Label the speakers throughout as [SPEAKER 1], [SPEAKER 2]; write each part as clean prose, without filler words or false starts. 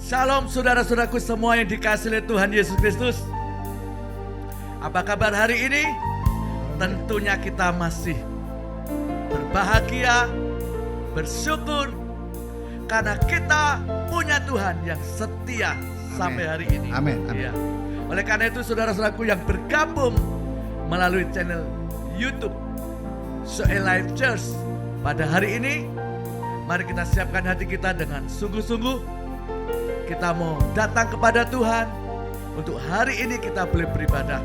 [SPEAKER 1] Shalom saudara-saudaraku semua yang dikasihi oleh Tuhan Yesus Kristus. Apa kabar hari ini? Tentunya kita masih berbahagia, bersyukur karena kita punya Tuhan yang setia sampai hari ini.
[SPEAKER 2] Amin.
[SPEAKER 1] Ya. Oleh karena itu saudara-saudaraku yang bergabung melalui channel YouTube Soe Life Church pada hari ini, mari kita siapkan hati kita dengan sungguh-sungguh. Kita mau datang kepada Tuhan untuk hari ini kita boleh beribadah.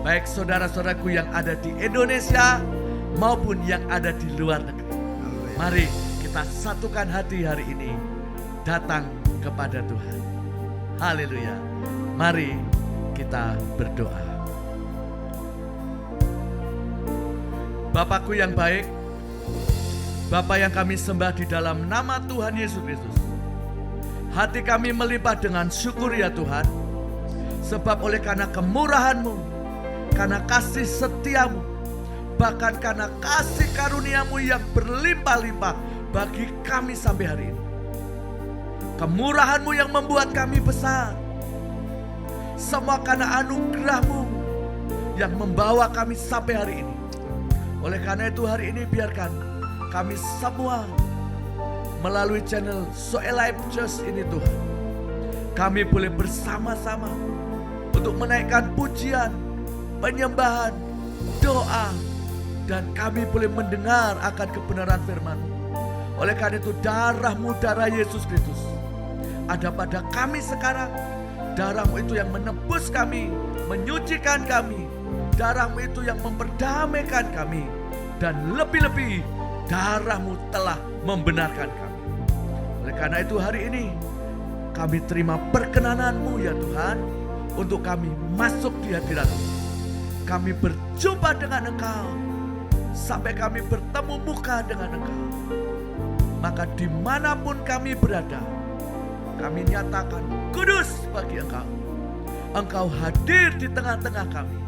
[SPEAKER 1] Baik saudara-saudaraku yang ada di Indonesia maupun yang ada di luar negeri. Mari kita satukan hati hari ini datang kepada Tuhan. Haleluya. Mari kita berdoa. Bapakku yang baik, Bapa yang kami sembah di dalam nama Tuhan Yesus Kristus. Hati kami melimpah dengan syukur ya Tuhan. Sebab oleh karena kemurahan-Mu, karena kasih setiamu, bahkan karena kasih karunia-Mu yang berlimpah-limpah bagi kami sampai hari ini. Kemurahan-Mu yang membuat kami besar. Semua karena anugerah-Mu yang membawa kami sampai hari ini. Oleh karena itu hari ini biarkan kami semua melalui channel Soe Life Church ini Tuhan, kami boleh bersama-sama untuk menaikkan pujian, penyembahan, doa, dan kami boleh mendengar akan kebenaran firman-Mu. Oleh karena itu darah-Mu, darah Yesus Kristus ada pada kami sekarang. Darah-Mu itu yang menebus kami, menyucikan kami. Darah-Mu itu yang memperdamaikan kami. Dan lebih-lebih darah-Mu telah membenarkan kami. Oleh karena itu hari ini kami terima perkenanan-Mu ya Tuhan, untuk kami masuk di hadirat-Mu. Kami berjumpa dengan Engkau sampai kami bertemu muka dengan Engkau. Maka dimanapun kami berada, kami nyatakan kudus bagi Engkau. Engkau hadir di tengah-tengah kami.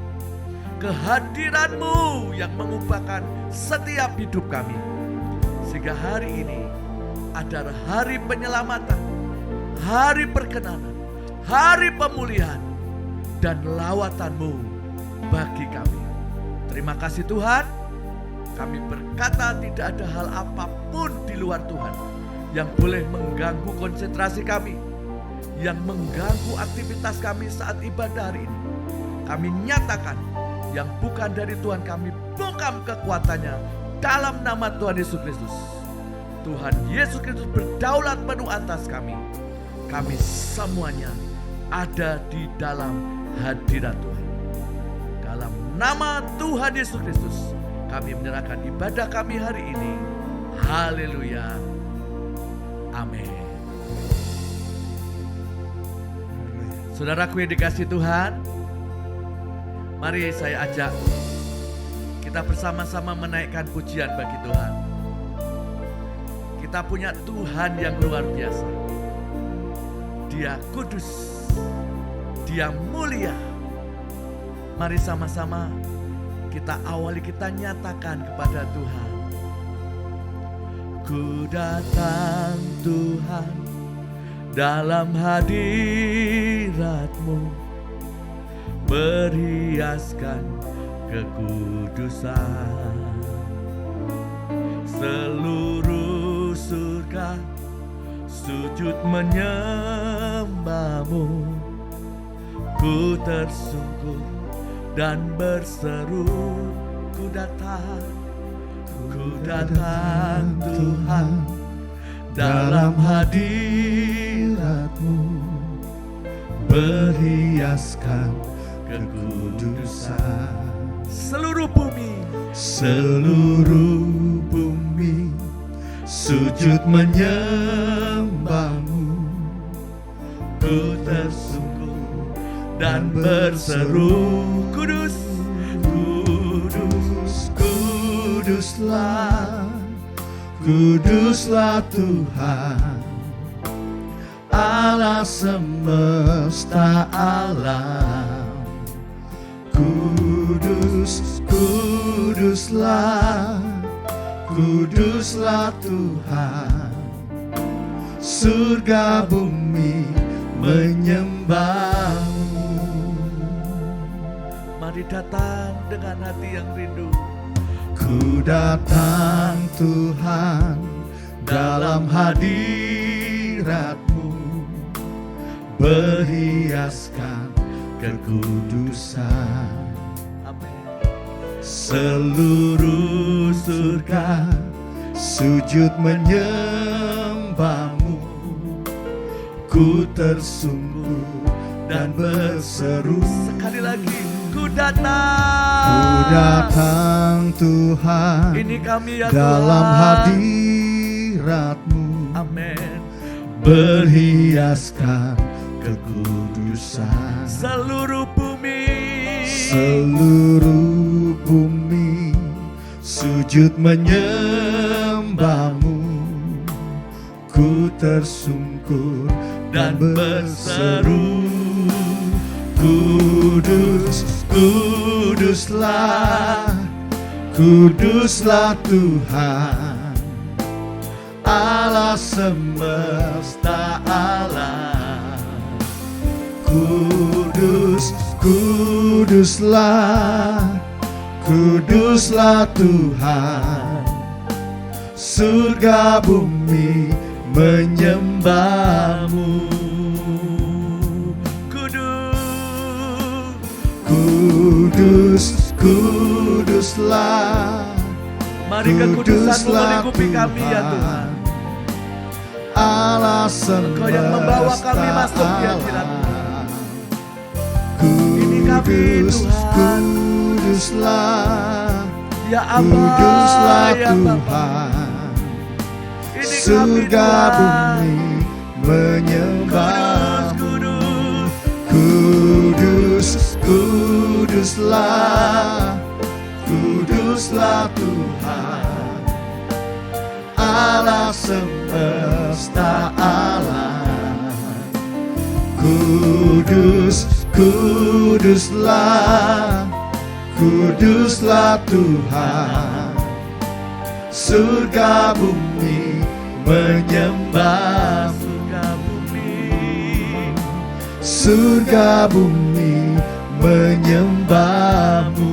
[SPEAKER 1] Kehadiran-Mu yang mengubahkan setiap hidup kami. Sehingga hari ini adalah hari penyelamatan, hari perkenanan, hari pemulihan, dan lawatan-Mu bagi kami. Terima kasih Tuhan. Kami berkata tidak ada hal apapun di luar Tuhan yang boleh mengganggu konsentrasi kami, yang mengganggu aktivitas kami saat ibadah hari ini. Kami nyatakan yang bukan dari Tuhan, kami bungkam kekuatannya dalam nama Tuhan Yesus Kristus. Tuhan Yesus Kristus berdaulat penuh atas kami. Kami semuanya ada di dalam hadirat Tuhan. Dalam nama Tuhan Yesus Kristus kami menyerahkan ibadah kami hari ini. Haleluya. Amin. Saudaraku yang dikasihi Tuhan, mari saya ajak kita bersama-sama menaikkan pujian bagi Tuhan. Kita punya Tuhan yang luar biasa. Dia kudus, Dia mulia. Mari sama-sama kita awali, kita nyatakan kepada Tuhan. Ku datang Tuhan dalam hadirat-Mu, berhiaskan kekudusan. Seluruh surga sujud menyembah-Mu. Ku tersungkur dan berseru, ku datang Tuhan dalam hadirat-Mu, berhiaskan kekudusan. Seluruh bumi sujud menyembah-Mu. Ku tersungkur dan berseru, kudus, kudus, kuduslah, kuduslah Tuhan, Allah semesta alam. Kudus, kuduslah, kuduslah Tuhan,
[SPEAKER 2] surga bumi menyembahmu.
[SPEAKER 1] Mari datang dengan hati yang rindu.
[SPEAKER 2] Ku datang Tuhan dalam hadirat-Mu, berhiaskan kekudusan.
[SPEAKER 1] Amin.
[SPEAKER 2] Seluruh surga sujud menyembah-Mu. Ku tersungkur dan berseru.
[SPEAKER 1] Sekali lagi, ku datang.
[SPEAKER 2] Ku datang Tuhan,
[SPEAKER 1] Ini kami ya
[SPEAKER 2] dalam
[SPEAKER 1] Tuhan.
[SPEAKER 2] hadirat-Mu,
[SPEAKER 1] Amin.
[SPEAKER 2] berhiaskan kekudusan.
[SPEAKER 1] Seluruh bumi,
[SPEAKER 2] Seluruh bumi sujud menyembah-Mu. Ku tersungkur dan berseru, Kudus, kuduslah, kuduslah Tuhan, Allah semesta alam. Kudus, kuduslah, kuduslah Tuhan, surga bumi menyembah-Mu. Kudus, kuduslah,
[SPEAKER 1] mari kekudusan-Mu
[SPEAKER 2] kuduslah
[SPEAKER 1] melingkupi kami ya Tuhan.
[SPEAKER 2] Allah semesta
[SPEAKER 1] Engkau yang membawa kami masuk di hadirat-Mu. Ini kami
[SPEAKER 2] Kudus,
[SPEAKER 1] Tuhan.
[SPEAKER 2] kuduslah,
[SPEAKER 1] Ya Aba,
[SPEAKER 2] kuduslah
[SPEAKER 1] ya Bapa.
[SPEAKER 2] Tuhan,
[SPEAKER 1] Ini kami
[SPEAKER 2] surga
[SPEAKER 1] Tuhan.
[SPEAKER 2] bumi menyembah.
[SPEAKER 1] Kudus, kudus.
[SPEAKER 2] Kudus, kuduslah, kuduslah Tuhan, Allah semesta alam. Kudus, kuduslah, kuduslah Tuhan, surga bumi menyembah. Surga bumi menyembah-Mu.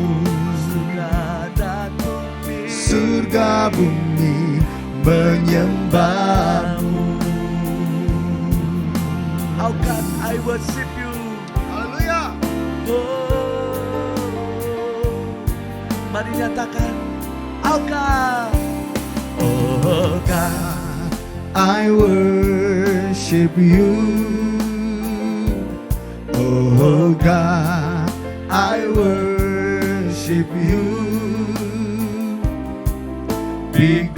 [SPEAKER 2] Surga bumi menyembah-Mu.
[SPEAKER 1] How can I worship you?
[SPEAKER 2] Haleluya.
[SPEAKER 1] Oh, mari nyatakan, oh God,
[SPEAKER 2] Oh God, I worship you. Oh God, I worship you. Be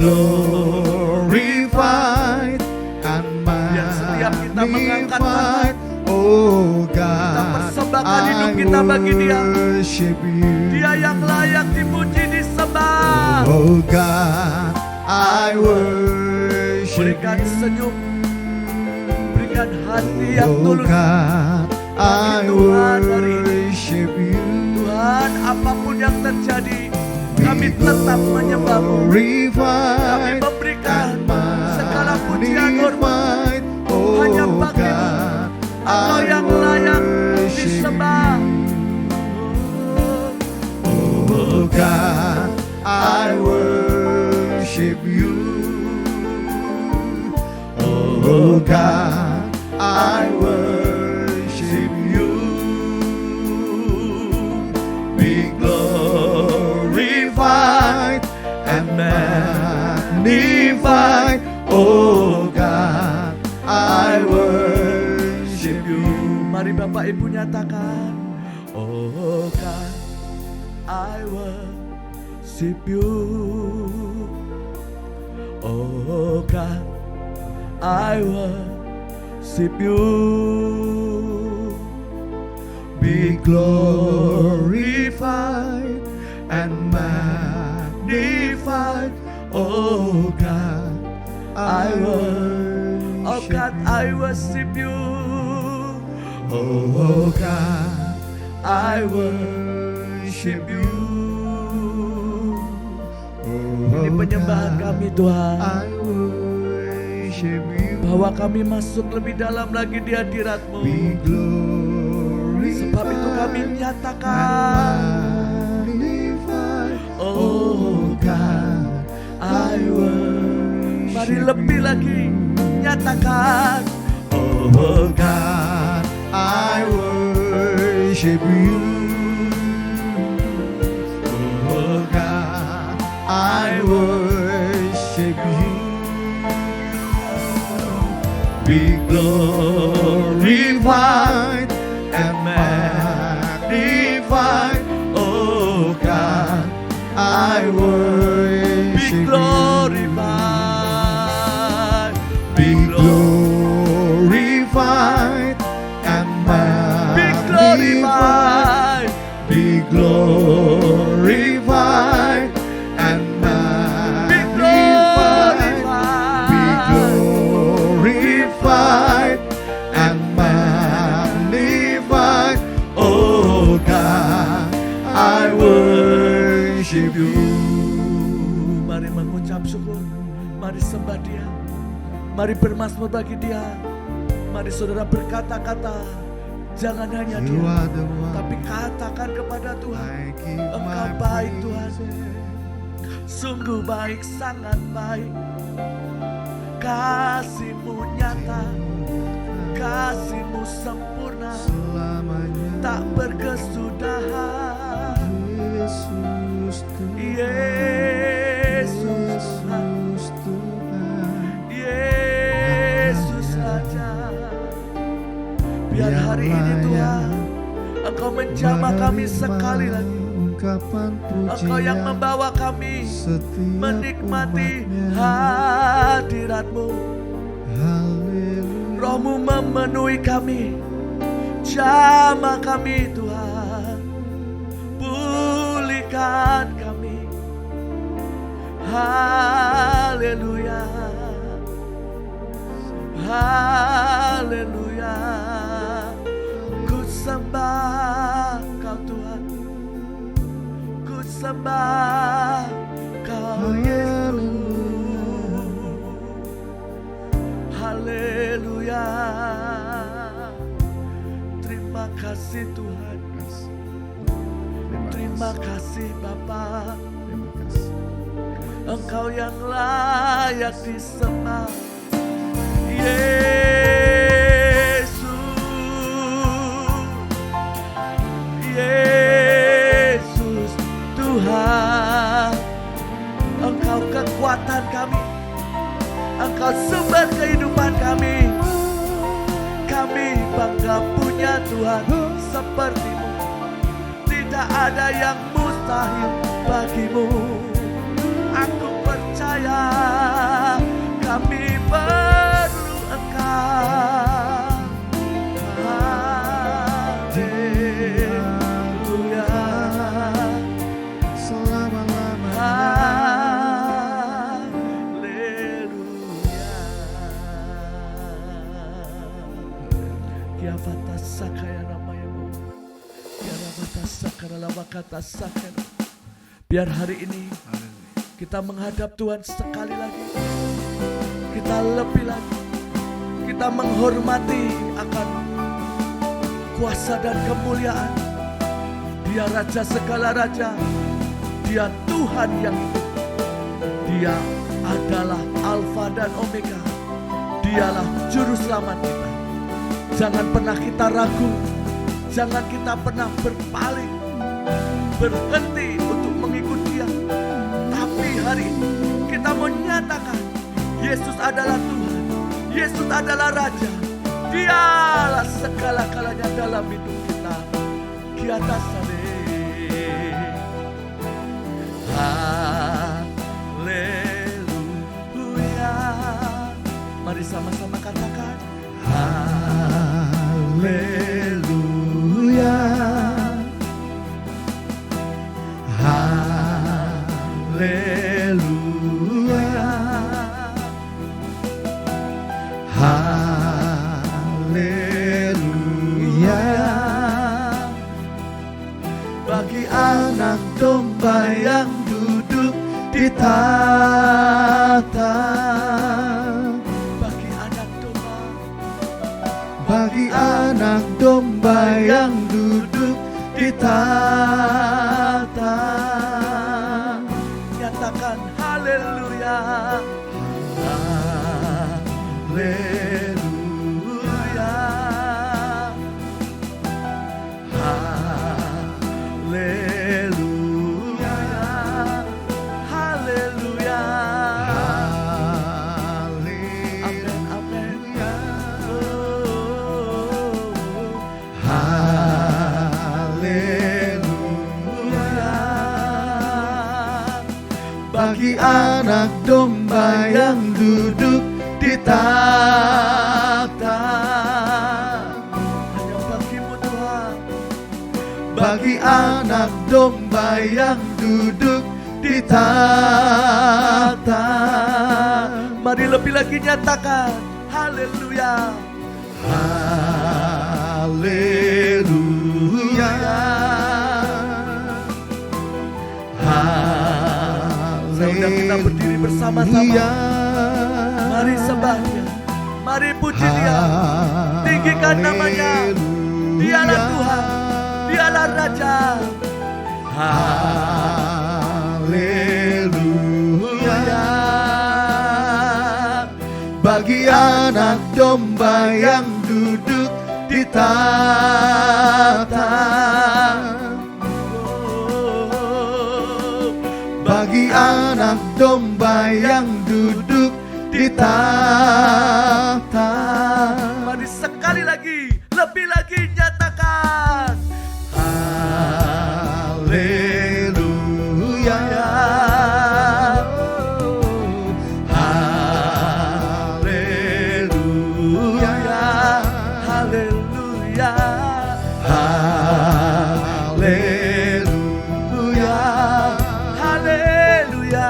[SPEAKER 2] glorified and
[SPEAKER 1] setiap kita mengangkat
[SPEAKER 2] magnified. Oh
[SPEAKER 1] kita
[SPEAKER 2] God,
[SPEAKER 1] persembahkan hidup
[SPEAKER 2] I
[SPEAKER 1] kita bagi Dia.
[SPEAKER 2] worship you.
[SPEAKER 1] Dia yang layak dipuji, disembah.
[SPEAKER 2] Oh God, I worship
[SPEAKER 1] Berikan
[SPEAKER 2] you.
[SPEAKER 1] senyum, berikan hati yang
[SPEAKER 2] Oh
[SPEAKER 1] tulus.
[SPEAKER 2] God, I
[SPEAKER 1] Tuhan, hari ini.
[SPEAKER 2] worship you.
[SPEAKER 1] Tuhan, apapun yang terjadi, kami tetap menyembah-Mu. Kami
[SPEAKER 2] Glorified
[SPEAKER 1] memberikan
[SPEAKER 2] and
[SPEAKER 1] segala pujian hormat
[SPEAKER 2] magnified. Oh
[SPEAKER 1] hanya bagi-Mu.
[SPEAKER 2] God,
[SPEAKER 1] Engkau
[SPEAKER 2] I
[SPEAKER 1] yang layak
[SPEAKER 2] worship
[SPEAKER 1] disembah.
[SPEAKER 2] Oh God, I worship you. Oh God, I worship you. Be glorified and magnified. Oh God, I worship you.
[SPEAKER 1] Mari Bapak Ibu nyatakan, oh God, I worship you. Oh God, I worship you.
[SPEAKER 2] Be glorified and magnified. Oh God, I worship
[SPEAKER 1] Oh God, I worship you.
[SPEAKER 2] Oh God, I worship you.
[SPEAKER 1] Ini penyembahan kami Tuhan.
[SPEAKER 2] I worship you.
[SPEAKER 1] Bawa kami masuk lebih dalam lagi di hadirat-Mu.
[SPEAKER 2] Be glorified.
[SPEAKER 1] Sebab itu kami nyatakan,
[SPEAKER 2] Magnified.
[SPEAKER 1] oh God, I worship. Mari lebih lagi nyatakan,
[SPEAKER 2] Oh God, I worship you. Oh God, I worship you. Be glorified and magnified. Oh God, I
[SPEAKER 1] be
[SPEAKER 2] worship you.
[SPEAKER 1] glorified,
[SPEAKER 2] Be glorified and
[SPEAKER 1] be
[SPEAKER 2] magnified.
[SPEAKER 1] glorified,
[SPEAKER 2] Be glorified and
[SPEAKER 1] be
[SPEAKER 2] magnified. Be
[SPEAKER 1] glorified.
[SPEAKER 2] glorified and magnified. Oh God, I worship you.
[SPEAKER 1] Mari mengucap syukur, mari sembah Dia, mari bermazmur bagi Dia. Mari saudara berkata-kata, jangan hanya
[SPEAKER 2] You
[SPEAKER 1] Dia,
[SPEAKER 2] are the one.
[SPEAKER 1] tapi katakan kepada Tuhan,
[SPEAKER 2] I give
[SPEAKER 1] Engkau
[SPEAKER 2] my
[SPEAKER 1] baik Tuhan,
[SPEAKER 2] praises.
[SPEAKER 1] sungguh baik, sangat baik. Kasih-Mu nyata, kasih-Mu sempurna,
[SPEAKER 2] Selamanya
[SPEAKER 1] tak berkesudahan.
[SPEAKER 2] Yesus Tuhan.
[SPEAKER 1] Yesus Tuhan,
[SPEAKER 2] Yesus Tuhan.
[SPEAKER 1] Yesus Raja. Biar hari ini Tuhan, Engkau menjamah kami sekali lagi.
[SPEAKER 2] Ungkapan
[SPEAKER 1] Engkau yang
[SPEAKER 2] pujian
[SPEAKER 1] membawa kami
[SPEAKER 2] setiap
[SPEAKER 1] menikmati
[SPEAKER 2] umatnya.
[SPEAKER 1] hadirat-Mu.
[SPEAKER 2] Haleluya.
[SPEAKER 1] Roh-Mu memenuhi kami, jamah kami Tuhan, pulihkan kami. Haleluya, haleluya. Ku sembah Kau Tuhan, ku sembah Kau Yesus. Haleluya. Terima kasih Tuhan, terima kasih Bapa.
[SPEAKER 2] Terima kasih.
[SPEAKER 1] Engkau yang layak disembah, Yesus, Yesus Tuhan. Engkau kekuatan kami, Engkau sumber kehidupan kami. Kami bangga punya Tuhan seperti-Mu. Tidak ada yang mustahil bagi-Mu. Aku percaya kami perlu Engkau. Haleluya,
[SPEAKER 2] Selama-lamanya.
[SPEAKER 1] haleluya. Kiavata sakaya namayamu, kiavata sakara lawakata sakara. Biar hari ini kita menghadap Tuhan sekali lagi, kita lebih lagi, kita menghormati akan kuasa dan kemuliaan. Dia Raja segala Raja, Dia Tuhan yang hidup. Dia adalah Alfa dan Omega, Dialah Juru Selamat kita. Jangan pernah kita ragu, jangan kita pernah berpaling, berhenti untuk mengikut Dia. Tapi hari ini kita menyatakan Yesus adalah Tuhan, Yesus adalah Raja. Dialah segala-galanya dalam hidup kita. Kiata sare. Haleluya. Mari sama-sama katakan
[SPEAKER 2] Haleluya. Haleluya. Haleluya. Bagi anak domba yang duduk di tahta.
[SPEAKER 1] bagi anak
[SPEAKER 2] yang duduk di tahta.
[SPEAKER 1] Nyatakan haleluya.
[SPEAKER 2] Haleluya. Haleluya.
[SPEAKER 1] Haleluya.
[SPEAKER 2] Haleluya.
[SPEAKER 1] Amin, amin.
[SPEAKER 2] Haleluya. Bagi anak domba yang duduk di tahta.
[SPEAKER 1] Hanya bagimu Tuhan.
[SPEAKER 2] Bagi anak domba yang duduk di tahta.
[SPEAKER 1] Mari lebih lagi nyatakan haleluya.
[SPEAKER 2] Haleluya.
[SPEAKER 1] Sudah kita berdiri bersama-sama. Mari sembah Dia, mari puji Dia, tinggikan namanya. Dialah Tuhan, Dialah Raja.
[SPEAKER 2] Haleluya. Bagi anak domba yang duduk di tahta. Bagi anak domba yang duduk di tahta.
[SPEAKER 1] Mari sekali lagi, lebih lagi nyatakan
[SPEAKER 2] Haleluya. Haleluya.
[SPEAKER 1] haleluya.
[SPEAKER 2] Haleluya.
[SPEAKER 1] Haleluya.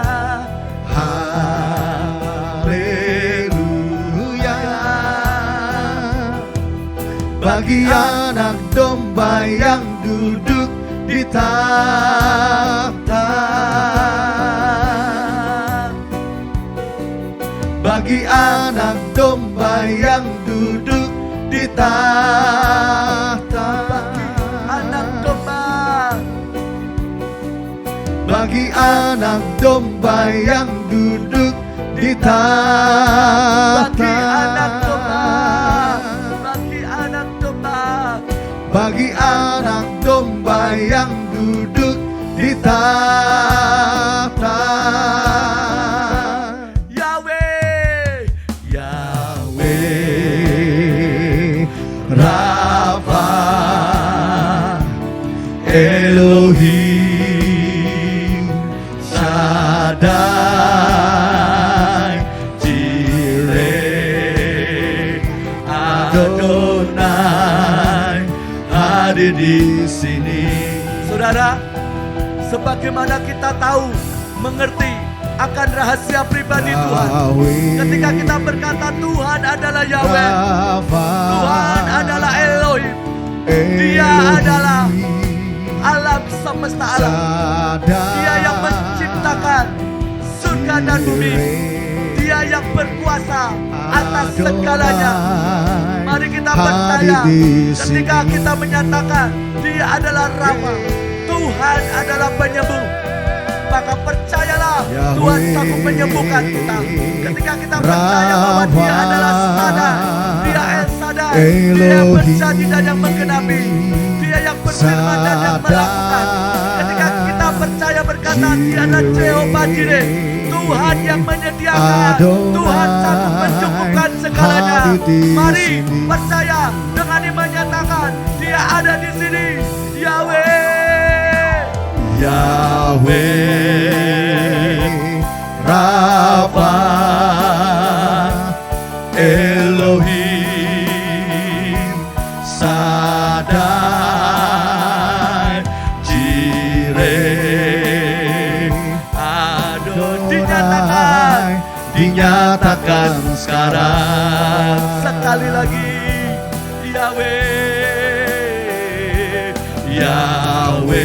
[SPEAKER 2] Haleluya. Bagi anak domba yang duduk di tahta. Bagi anak domba yang duduk di tahta.
[SPEAKER 1] Anak domba,
[SPEAKER 2] Bagi anak domba yang duduk di tahta.
[SPEAKER 1] bagi anak domba, bagi anak domba.
[SPEAKER 2] Bagi anak domba yang duduk di tahta.
[SPEAKER 1] Yahweh,
[SPEAKER 2] Yahweh Rafa Elohim Shaddai Jireh Adonai hadir di sini.
[SPEAKER 1] Saudara, sebagaimana kita tahu, mengerti akan rahasia pribadi Tuhan. Ketika kita berkata Tuhan adalah Yahweh, Tuhan adalah Elohim, Dia adalah alam semesta alam. Dia yang menciptakan surga dan bumi. Dia yang berkuasa atas segalanya. Mari kita percaya ketika kita menyatakan Dia adalah Rafa, Tuhan adalah penyembuh. Maka percayalah Tuhan sanggup menyembuhkan kita. Ketika kita percaya bahwa Dia adalah Sadar, Dia El Sadar, Dia yang berjanji dan yang menggenapi, Dia yang berfirman dan yang melakukan. Ketika kita percaya berkata Dia adalah Jehovah Jireh, Tuhan yang menyediakan, Tuhan sanggup mencukupkan segalanya. Mari percaya dengan menyatakan Dia ada di sini. Yahweh,
[SPEAKER 2] Yahweh Rafa Elohim Shaddai Jireh Adonai dinyatakan sekarang.
[SPEAKER 1] sekali lagi Yahweh,
[SPEAKER 2] Yahweh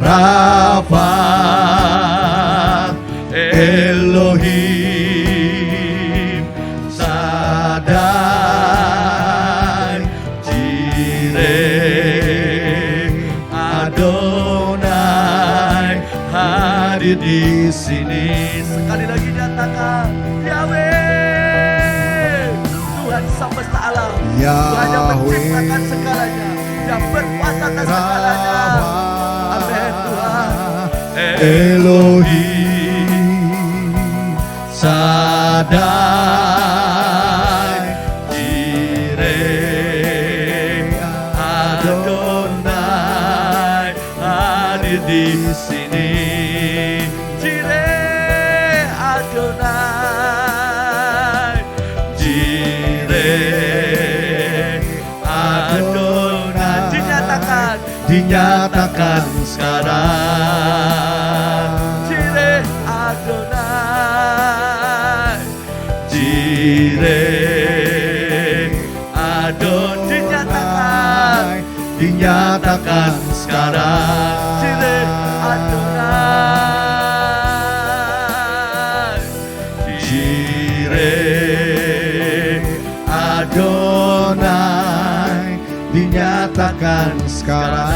[SPEAKER 2] Rafa Elohim Shaddai hadir di sini.
[SPEAKER 1] Sekali lagi nyatakan, Yahweh, Tuhan semesta alam, Tuhan yang menciptakan segalanya, yang berkuasa atas segalanya. Amin Tuhan.
[SPEAKER 2] Elohim Shaddai Jireh Adonai hadir di sini.
[SPEAKER 1] Jireh Adonai,
[SPEAKER 2] Jireh Adonai dinyatakan sekarang.
[SPEAKER 1] Jireh Adonai,
[SPEAKER 2] Jireh Adonai dinyatakan sekarang.
[SPEAKER 1] Jireh Adonai,
[SPEAKER 2] Jireh Adonai dinyatakan sekarang.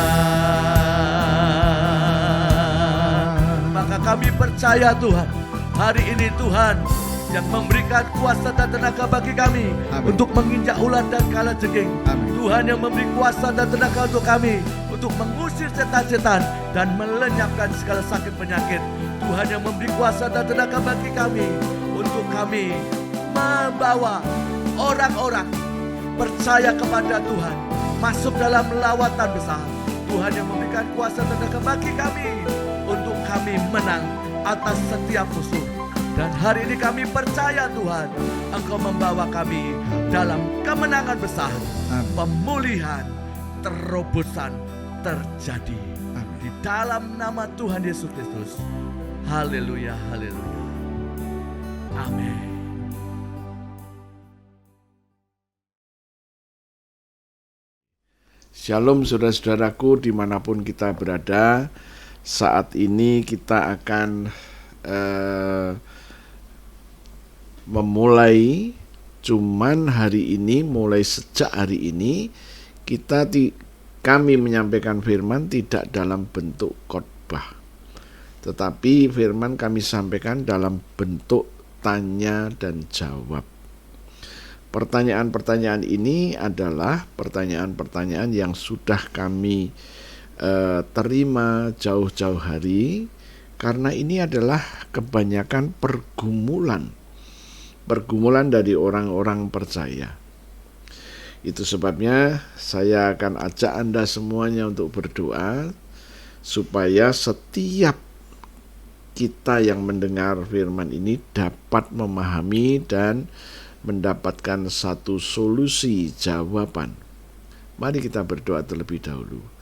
[SPEAKER 1] Maka kami percaya Tuhan, hari ini Tuhan yang memberikan kuasa dan tenaga bagi kami.
[SPEAKER 2] Amin.
[SPEAKER 1] Untuk menginjak ular dan kalajengking.
[SPEAKER 2] Amin.
[SPEAKER 1] Tuhan yang memberi kuasa dan tenaga untuk kami untuk mengusir setan-setan dan melenyapkan segala sakit penyakit. Tuhan yang memberi kuasa dan tenaga bagi kami untuk kami membawa orang-orang percaya kepada Tuhan masuk dalam lawatan besar. Tuhan yang memberikan kuasa dan tenaga bagi kami untuk kami menang atas setiap musuh. Dan hari ini kami percaya Tuhan, Engkau membawa kami dalam kemenangan besar.
[SPEAKER 2] Amin.
[SPEAKER 1] Pemulihan, terobosan terjadi.
[SPEAKER 2] Amin.
[SPEAKER 1] Di dalam nama Tuhan Yesus Kristus. Haleluya, haleluya. Amin.
[SPEAKER 3] Shalom saudara-saudaraku dimanapun kita berada. Saat ini kita akan memulai, cuman hari ini, mulai sejak hari ini kami menyampaikan firman tidak dalam bentuk khotbah, tetapi firman kami sampaikan dalam bentuk tanya dan jawab. Pertanyaan-pertanyaan ini adalah pertanyaan-pertanyaan yang sudah kami terima jauh-jauh hari, karena ini adalah kebanyakan pergumulan dari orang-orang percaya. Itu sebabnya saya akan ajak Anda semuanya untuk berdoa supaya setiap kita yang mendengar firman ini dapat memahami dan mendapatkan satu solusi jawaban. Mari kita berdoa terlebih dahulu.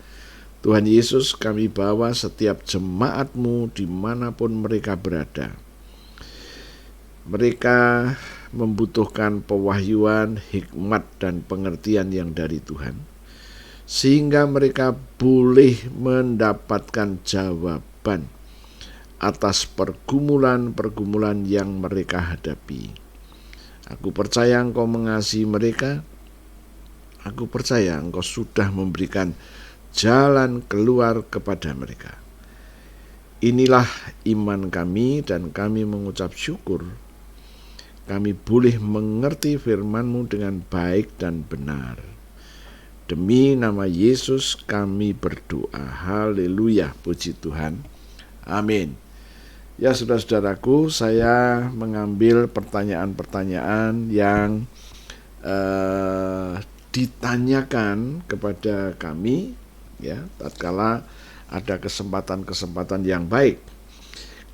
[SPEAKER 3] Tuhan Yesus, kami bawa setiap jemaat-Mu dimanapun mereka berada. Mereka membutuhkan pewahyuan, hikmat, dan pengertian yang dari Tuhan, sehingga mereka boleh mendapatkan jawaban atas pergumulan-pergumulan yang mereka hadapi. Aku percaya Engkau mengasihi mereka. Aku percaya Engkau sudah memberikan jalan keluar kepada mereka. Inilah iman kami, dan kami mengucap syukur kami boleh mengerti firman-Mu dengan baik dan benar. Demi nama Yesus kami berdoa. Haleluya, puji Tuhan. Amin. Ya saudara-saudaraku, saya mengambil pertanyaan-pertanyaan yang ditanyakan kepada kami, ya, tatkala ada kesempatan-kesempatan yang baik.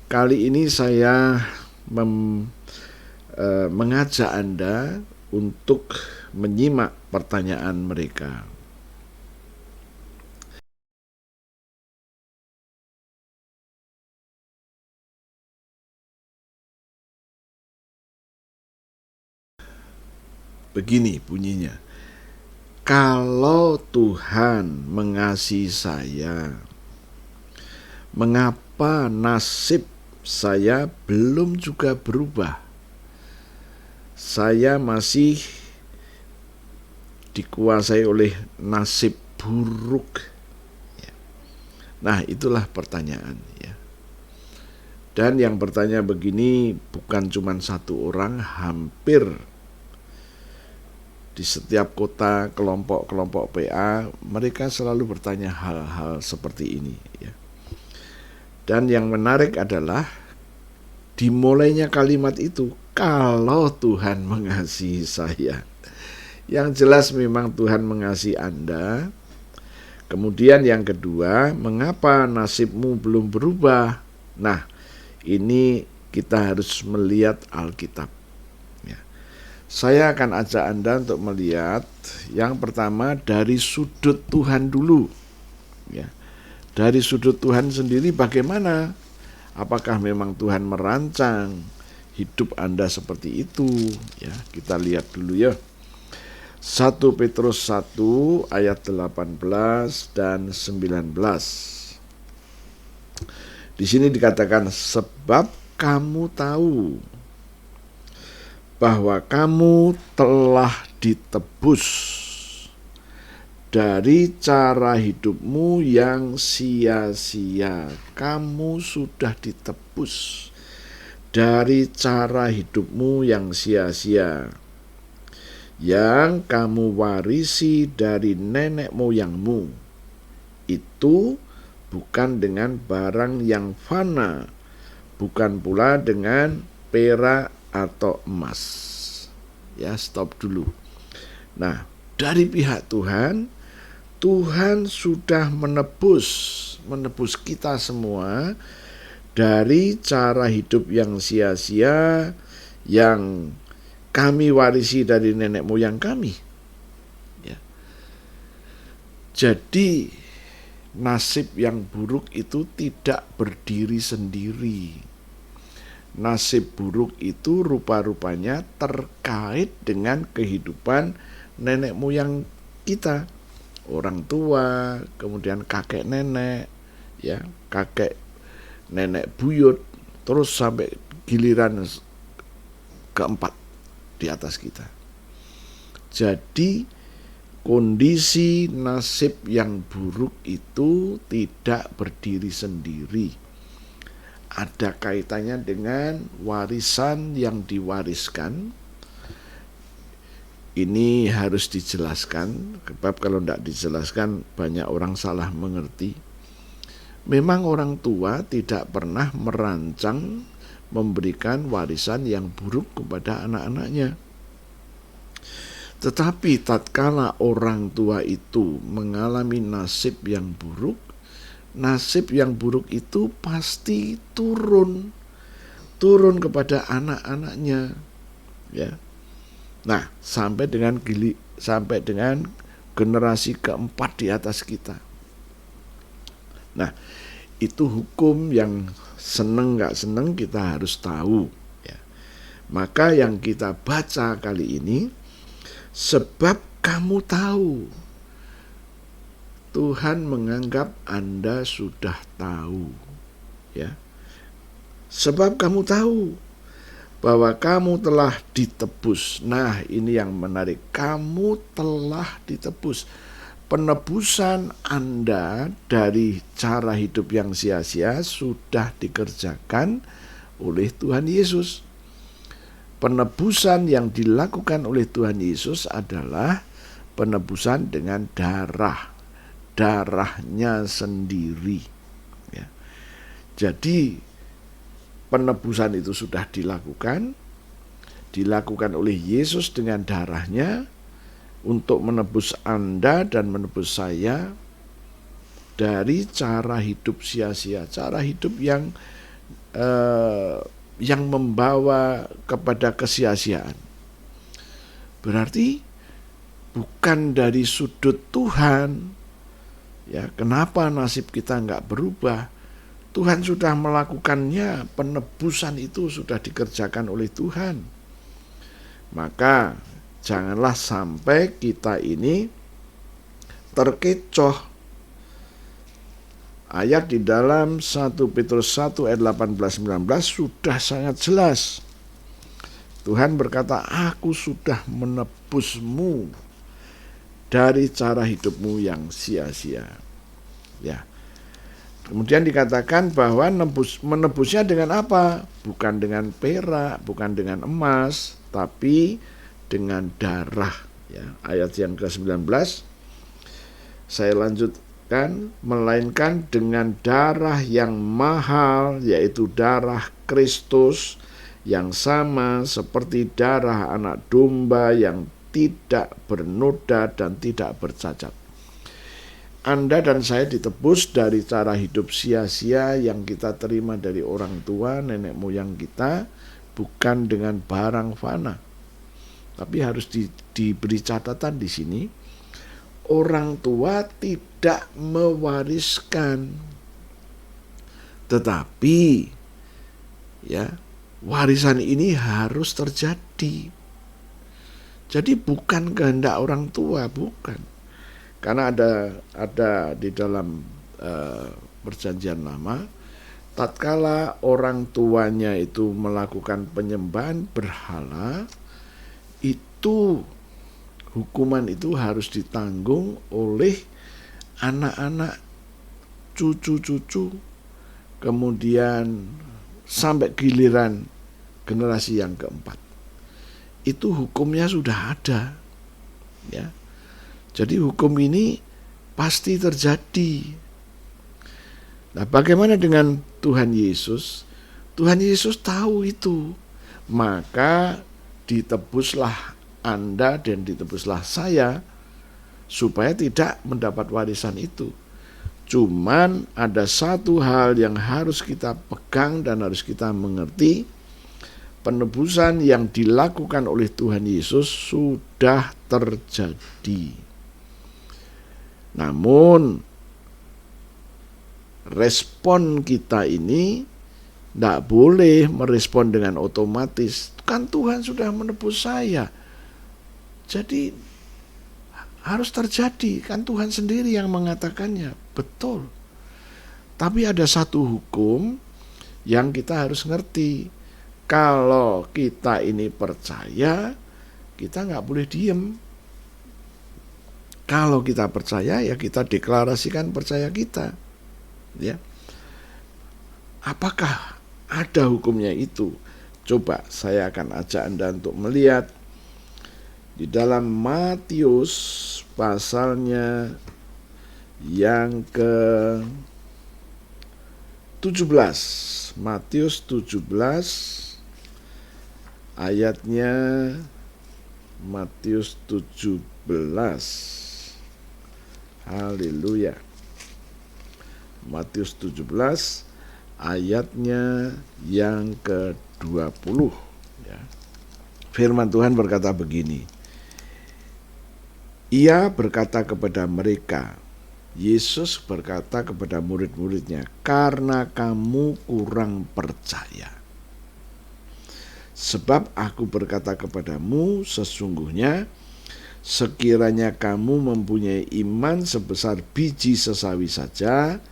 [SPEAKER 3] Kali ini saya mengajak Anda untuk menyimak pertanyaan mereka. Begini bunyinya. Kalau Tuhan mengasihi saya, mengapa nasib saya belum juga berubah? Saya masih dikuasai oleh nasib buruk. Nah, itulah pertanyaan, ya. Dan yang bertanya begini bukan cuma satu orang, hampir di setiap kota, kelompok-kelompok PA, mereka selalu bertanya hal-hal seperti ini, ya. Dan yang menarik adalah dimulainya kalimat itu, kalau Tuhan mengasihi saya. Yang jelas memang Tuhan mengasihi Anda. Kemudian yang kedua, mengapa nasibmu belum berubah? Nah, ini kita harus melihat Alkitab. Ya. Saya akan ajak Anda untuk melihat yang pertama dari sudut Tuhan dulu. Ya. Dari sudut Tuhan sendiri bagaimana? Apakah memang Tuhan merancang hidup Anda seperti itu? Ya, kita lihat dulu ya. 1 Petrus 1 ayat 18 dan 19. Di sini dikatakan, sebab kamu tahu bahwa kamu telah ditebus dari cara hidupmu yang sia-sia. Kamu sudah ditebus dari cara hidupmu yang sia-sia, yang kamu warisi dari nenek moyangmu. Itu bukan dengan barang yang fana, bukan pula dengan perak atau emas. Ya, stop dulu. Nah, dari pihak Tuhan, Tuhan sudah menebus kita semua dari cara hidup yang sia-sia yang kami warisi dari nenek moyang kami. Ya. Jadi nasib yang buruk itu tidak berdiri sendiri. Nasib buruk itu rupa-rupanya terkait dengan kehidupan nenek moyang kita, orang tua, kemudian kakek nenek, ya, kakek nenek buyut, terus sampai giliran keempat di atas kita. Jadi kondisi nasib yang buruk itu tidak berdiri sendiri. Ada kaitannya dengan warisan yang diwariskan. Ini harus dijelaskan, sebab kalau tidak dijelaskan banyak orang salah mengerti. Memang orang tua tidak pernah merancang memberikan warisan yang buruk kepada anak-anaknya. Tetapi tatkala orang tua itu mengalami nasib yang buruk, nasib yang buruk itu pasti turun kepada anak-anaknya, ya. Nah, sampai dengan generasi keempat di atas kita. Nah, itu hukum yang seneng gak seneng kita harus tahu, ya. Maka yang kita baca kali ini, sebab kamu tahu, Tuhan menganggap Anda sudah tahu, ya. Sebab kamu tahu bahwa kamu telah ditebus. Nah, ini yang menarik, kamu telah ditebus. Penebusan Anda dari cara hidup yang sia-sia sudah dikerjakan oleh Tuhan Yesus. Penebusan yang dilakukan oleh Tuhan Yesus adalah penebusan dengan darahnya sendiri, ya. Jadi penebusan itu sudah dilakukan oleh Yesus dengan darahnya untuk menebus Anda dan menebus saya dari cara hidup sia-sia, cara hidup yang membawa kepada kesia-siaan. Berarti bukan dari sudut Tuhan, ya, kenapa nasib kita nggak berubah? Tuhan sudah melakukannya, penebusan itu sudah dikerjakan oleh Tuhan. Maka janganlah sampai kita ini terkecoh. Ayat di dalam 1 Petrus 1 ayat 18-19 sudah sangat jelas. Tuhan berkata, aku sudah menebusmu dari cara hidupmu yang sia-sia. Ya. Kemudian dikatakan bahwa menebusnya dengan apa? Bukan dengan perak, bukan dengan emas, tapi dengan darah. Ya, ayat yang ke-19 saya lanjutkan, melainkan dengan darah yang mahal, yaitu darah Kristus, yang sama seperti darah anak domba yang tidak bernoda dan tidak bercacat. Anda dan saya ditebus dari cara hidup sia-sia yang kita terima dari orang tua, nenek moyang kita, bukan dengan barang fana. Tapi harus diberi catatan di sini, orang tua tidak mewariskan, tetapi ya, warisan ini harus terjadi. Jadi bukan kehendak orang tua, bukan. Karena ada di dalam perjanjian lama, tatkala orang tuanya itu melakukan penyembahan berhala, itu hukuman itu harus ditanggung oleh anak-anak, cucu-cucu, kemudian sampai giliran generasi yang keempat. Itu hukumnya sudah ada, ya. Jadi hukum ini pasti terjadi. Nah, bagaimana dengan Tuhan Yesus? Tuhan Yesus tahu itu. Maka ditebuslah Anda dan ditebuslah saya supaya tidak mendapat warisan itu. Cuman ada satu hal yang harus kita pegang dan harus kita mengerti. Penebusan yang dilakukan oleh Tuhan Yesus sudah terjadi. Namun respon kita ini tidak boleh merespon dengan otomatis. Kan Tuhan sudah menebus saya, jadi harus terjadi. Kan Tuhan sendiri yang mengatakannya. Betul. Tapi ada satu hukum yang kita harus ngerti. Kalau kita ini percaya, kita nggak boleh diem. Kalau kita percaya, ya kita deklarasikan percaya kita. Ya. Apakah ada hukumnya itu? Coba saya akan ajak Anda untuk melihat di dalam Matius pasalnya yang ke-17. Matius 17 ayatnya Matius 17. Haleluya. Matius 17 ayatnya yang ke-20 ya. Firman Tuhan berkata begini. Ia berkata kepada mereka, Yesus berkata kepada murid-muridnya, karena kamu kurang percaya. Sebab aku berkata kepadamu, sesungguhnya sekiranya kamu mempunyai iman sebesar biji sesawi saja,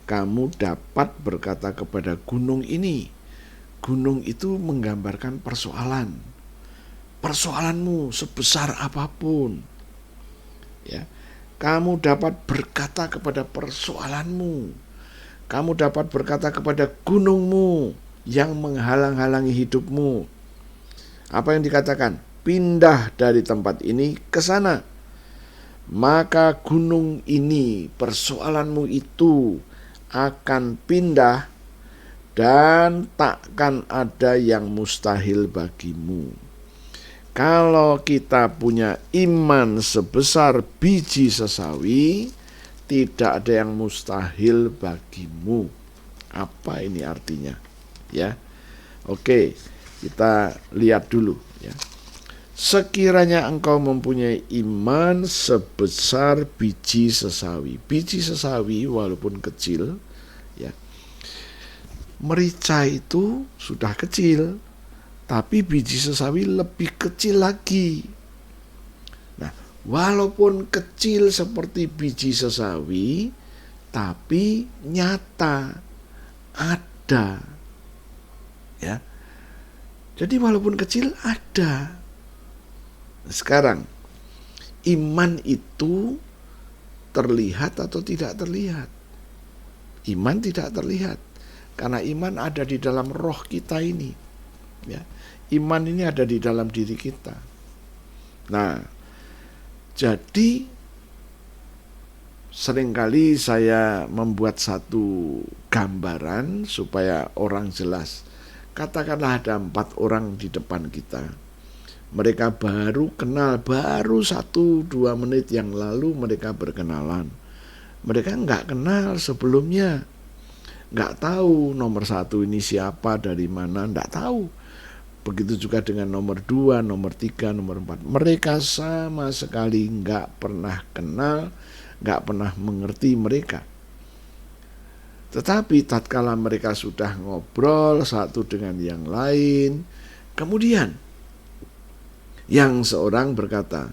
[SPEAKER 3] kamu dapat berkata kepada gunung ini. Gunung itu menggambarkan persoalan. Persoalanmu sebesar apapun. Ya, kamu dapat berkata kepada persoalanmu. Kamu dapat berkata kepada gunungmu yang menghalang-halangi hidupmu. Apa yang dikatakan? Pindah dari tempat ini ke sana. Maka gunung ini, persoalanmu itu akan pindah dan takkan ada yang mustahil bagimu. Kalau kita punya iman sebesar biji sesawi, tidak ada yang mustahil bagimu. Apa ini artinya? Ya. Oke, kita lihat dulu ya. Sekiranya engkau mempunyai iman sebesar biji sesawi. Biji sesawi walaupun kecil ya. Merica itu sudah kecil, tapi biji sesawi lebih kecil lagi. Nah, walaupun kecil seperti biji sesawi, tapi nyata ada. Ya. Jadi walaupun kecil ada. Sekarang, iman itu terlihat atau tidak terlihat? Iman tidak terlihat. Karena iman ada di dalam roh kita ini. Ya. Iman ini ada di dalam diri kita. Nah, jadi seringkali saya membuat satu gambaran supaya orang jelas. Katakanlah ada 4 orang di depan kita. Mereka baru kenal, baru 1-2 menit yang lalu mereka berkenalan. Mereka nggak kenal sebelumnya. Nggak tahu nomor 1 ini siapa, dari mana, nggak tahu. Begitu juga dengan nomor 2, nomor 3, nomor 4. Mereka sama sekali nggak pernah kenal, nggak pernah mengerti mereka. Tetapi tatkala mereka sudah ngobrol satu dengan yang lain, kemudian yang seorang berkata,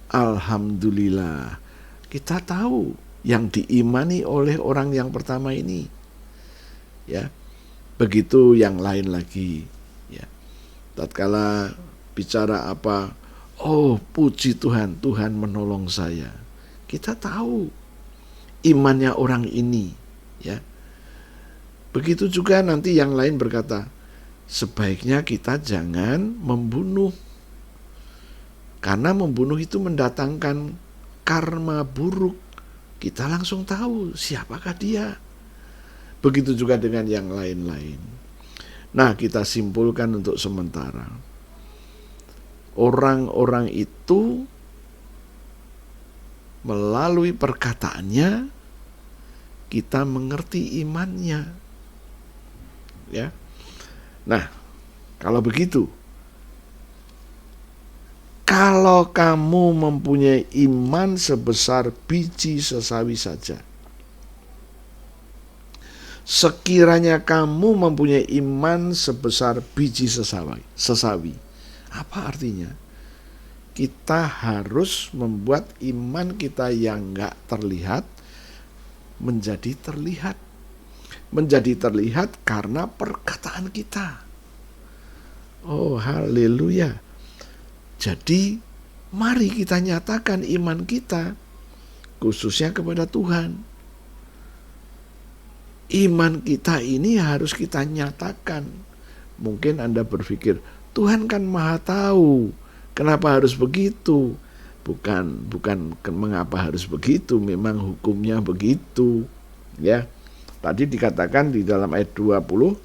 [SPEAKER 3] "Alhamdulillah, kita tahu yang diimani oleh orang yang pertama ini." Ya, begitu yang lain lagi. Ya, tatkala bicara apa, "Oh, puji Tuhan, Tuhan menolong saya." Kita tahu imannya orang ini. Ya, begitu juga nanti yang lain berkata, "Sebaiknya kita jangan membunuh. Karena membunuh itu mendatangkan karma buruk." Kita langsung tahu siapakah dia. Begitu juga dengan yang lain-lain. Nah, kita simpulkan untuk sementara. Orang-orang itu melalui perkataannya kita mengerti imannya. Ya. Nah, kalau begitu, kalau kamu mempunyai iman sebesar biji sesawi saja, sekiranya kamu mempunyai iman sebesar biji sesawi, apa artinya? Kita harus membuat iman kita yang enggak terlihat menjadi terlihat. Menjadi terlihat karena perkataan kita. Oh, haleluya. Jadi, mari kita nyatakan iman kita, khususnya kepada Tuhan. Iman kita ini harus kita nyatakan. Mungkin Anda berpikir, Tuhan kan Maha Tahu, kenapa harus begitu? Bukan mengapa harus begitu, memang hukumnya begitu. Ya, tadi dikatakan di dalam ayat 20,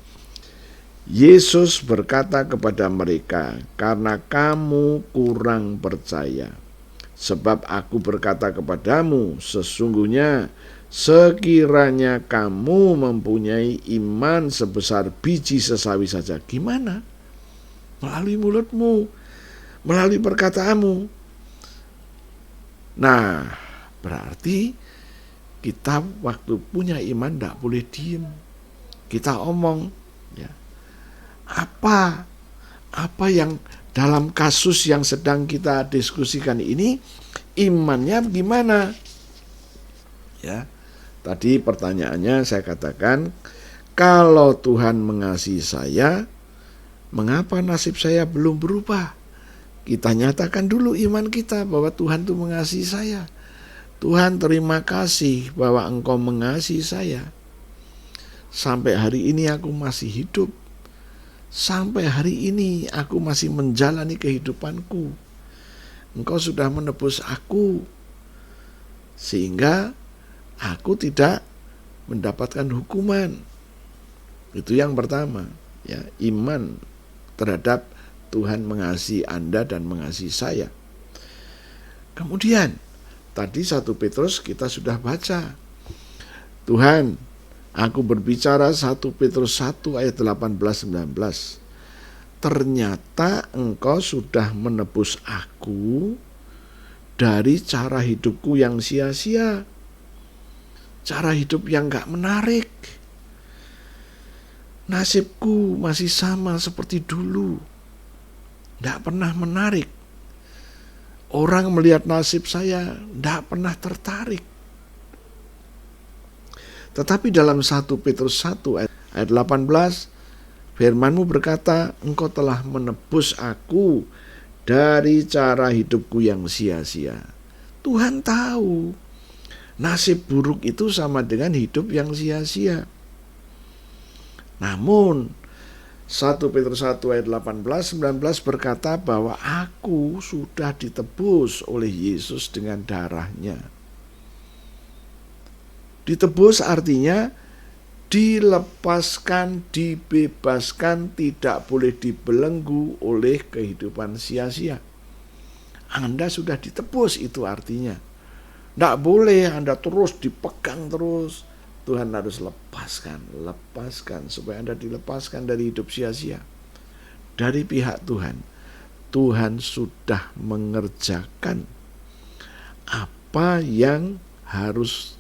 [SPEAKER 3] Yesus berkata kepada mereka, "Karena kamu kurang percaya. Sebab aku berkata kepadamu, sesungguhnya sekiranya kamu mempunyai iman sebesar biji sesawi saja." Gimana? Melalui mulutmu, melalui perkataanmu. Nah, berarti kita waktu punya iman tidak boleh diem. Kita omong, ya. Apa yang dalam kasus yang sedang kita diskusikan ini, imannya gimana? Ya, tadi pertanyaannya saya katakan, kalau Tuhan mengasihi saya, mengapa nasib saya belum berubah? Kita nyatakan dulu iman kita bahwa Tuhan itu mengasihi saya. Tuhan, terima kasih bahwa Engkau mengasihi saya. Sampai hari ini aku masih hidup. Sampai hari ini aku masih menjalani kehidupanku. Engkau sudah menebus aku, sehingga aku tidak mendapatkan hukuman. Itu yang pertama, ya, iman terhadap Tuhan mengasihi Anda dan mengasihi saya. Kemudian tadi 1 Petrus kita sudah baca. Tuhan, aku berbicara 1 Petrus 1 ayat 18-19. Ternyata Engkau sudah menebus aku dari cara hidupku yang sia-sia. Cara hidup yang gak menarik. Nasibku masih sama seperti dulu. Gak pernah menarik. Orang melihat nasib saya gak pernah tertarik. Tetapi dalam 1 Petrus 1 ayat 18, firman-Mu berkata, Engkau telah menebus aku dari cara hidupku yang sia-sia. Tuhan tahu Nasib buruk itu sama dengan hidup yang sia-sia. Namun 1 Petrus 1 ayat 18-19 berkata bahwa aku sudah ditebus oleh Yesus dengan darahnya. Ditebus artinya dilepaskan, dibebaskan, tidak boleh dibelenggu oleh kehidupan sia-sia. Anda sudah ditebus, itu artinya. Tidak boleh Anda terus dipegang terus. Tuhan harus lepaskan supaya Anda dilepaskan dari hidup sia-sia. Dari pihak Tuhan, Tuhan sudah mengerjakan apa yang harus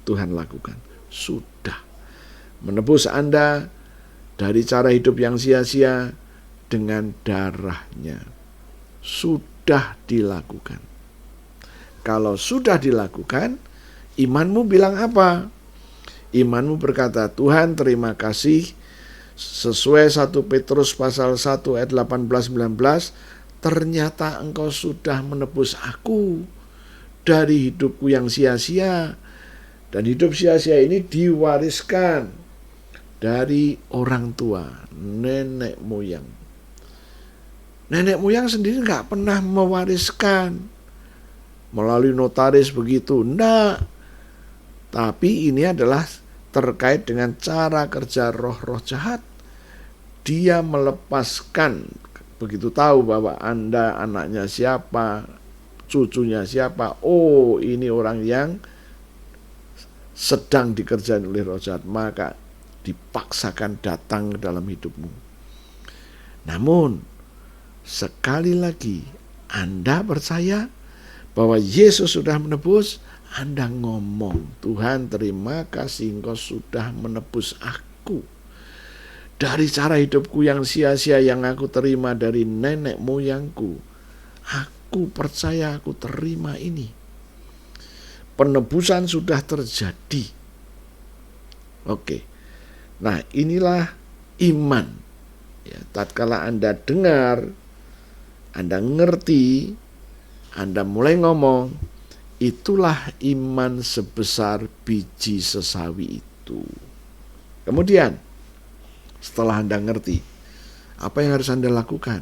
[SPEAKER 3] Tuhan lakukan. Sudah menebus Anda dari cara hidup yang sia-sia dengan darahnya. Sudah dilakukan. Kalau sudah dilakukan, imanmu bilang apa? Imanmu berkata, Tuhan terima kasih, sesuai 1 Petrus pasal 1 ayat 18-19, ternyata Engkau sudah menebus aku dari hidupku yang sia-sia. Dan hidup sia-sia ini diwariskan dari orang tua, nenek moyang. Nenek moyang sendiri nggak pernah mewariskan melalui notaris begitu, enggak. Tapi ini adalah terkait dengan cara kerja roh-roh jahat. Dia melepaskan, begitu tahu bahwa Anda anaknya siapa, cucunya siapa, oh ini orang yang sedang dikerjain oleh roh jahat, maka dipaksakan datang ke dalam hidupmu. Namun sekali lagi, Anda percaya bahwa Yesus sudah menebus, Anda ngomong, Tuhan terima kasih Engkau sudah menebus aku dari cara hidupku yang sia-sia yang aku terima dari nenek moyangku. Aku percaya, aku terima ini. Penebusan sudah terjadi. Oke. Nah, inilah iman. Ya, tatkala Anda dengar, Anda ngerti, Anda mulai ngomong, itulah iman sebesar biji sesawi itu. Kemudian, setelah Anda ngerti, apa yang harus Anda lakukan?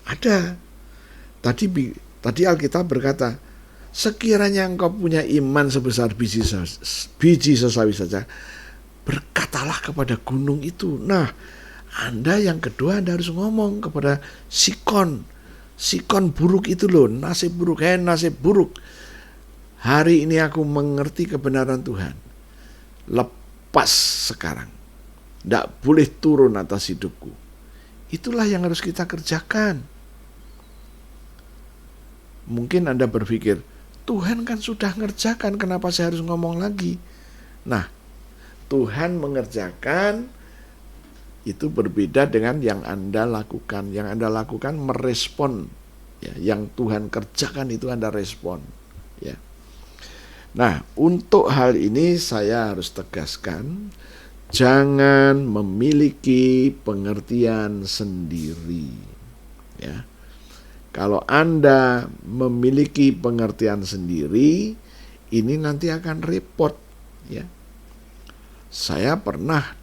[SPEAKER 3] Ada. Tadi Alkitab berkata, sekiranya engkau punya iman sebesar biji sesawi saja, berkatalah kepada gunung itu. Nah, Anda yang kedua, Anda harus ngomong kepada Sikon buruk itu loh, nasib buruk, nasib buruk. Hari ini aku mengerti kebenaran Tuhan. Lepas sekarang. Tidak boleh turun atas hidupku. Itulah yang harus kita kerjakan. Mungkin Anda berpikir, Tuhan kan sudah ngerjakan, kenapa saya harus ngomong lagi? Nah, Tuhan mengerjakan itu berbeda dengan yang Anda lakukan. Yang Anda lakukan merespon, ya, yang Tuhan kerjakan itu Anda respon, ya. Nah, untuk hal ini saya harus tegaskan, jangan memiliki pengertian sendiri, ya. Kalau Anda memiliki pengertian sendiri, ini nanti akan repot, ya. Saya pernah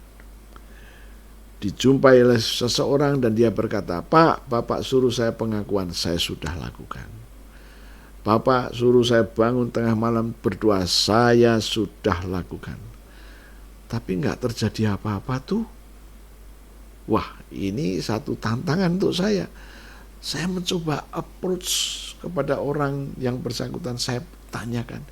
[SPEAKER 3] dijumpai oleh seseorang dan dia berkata, Pak, Bapak suruh saya pengakuan, saya sudah lakukan. Bapak suruh saya bangun tengah malam berdoa, saya sudah lakukan. Tapi nggak terjadi apa-apa tuh. Wah, ini satu tantangan untuk saya. Saya mencoba approach kepada orang yang bersangkutan, saya tanyakan,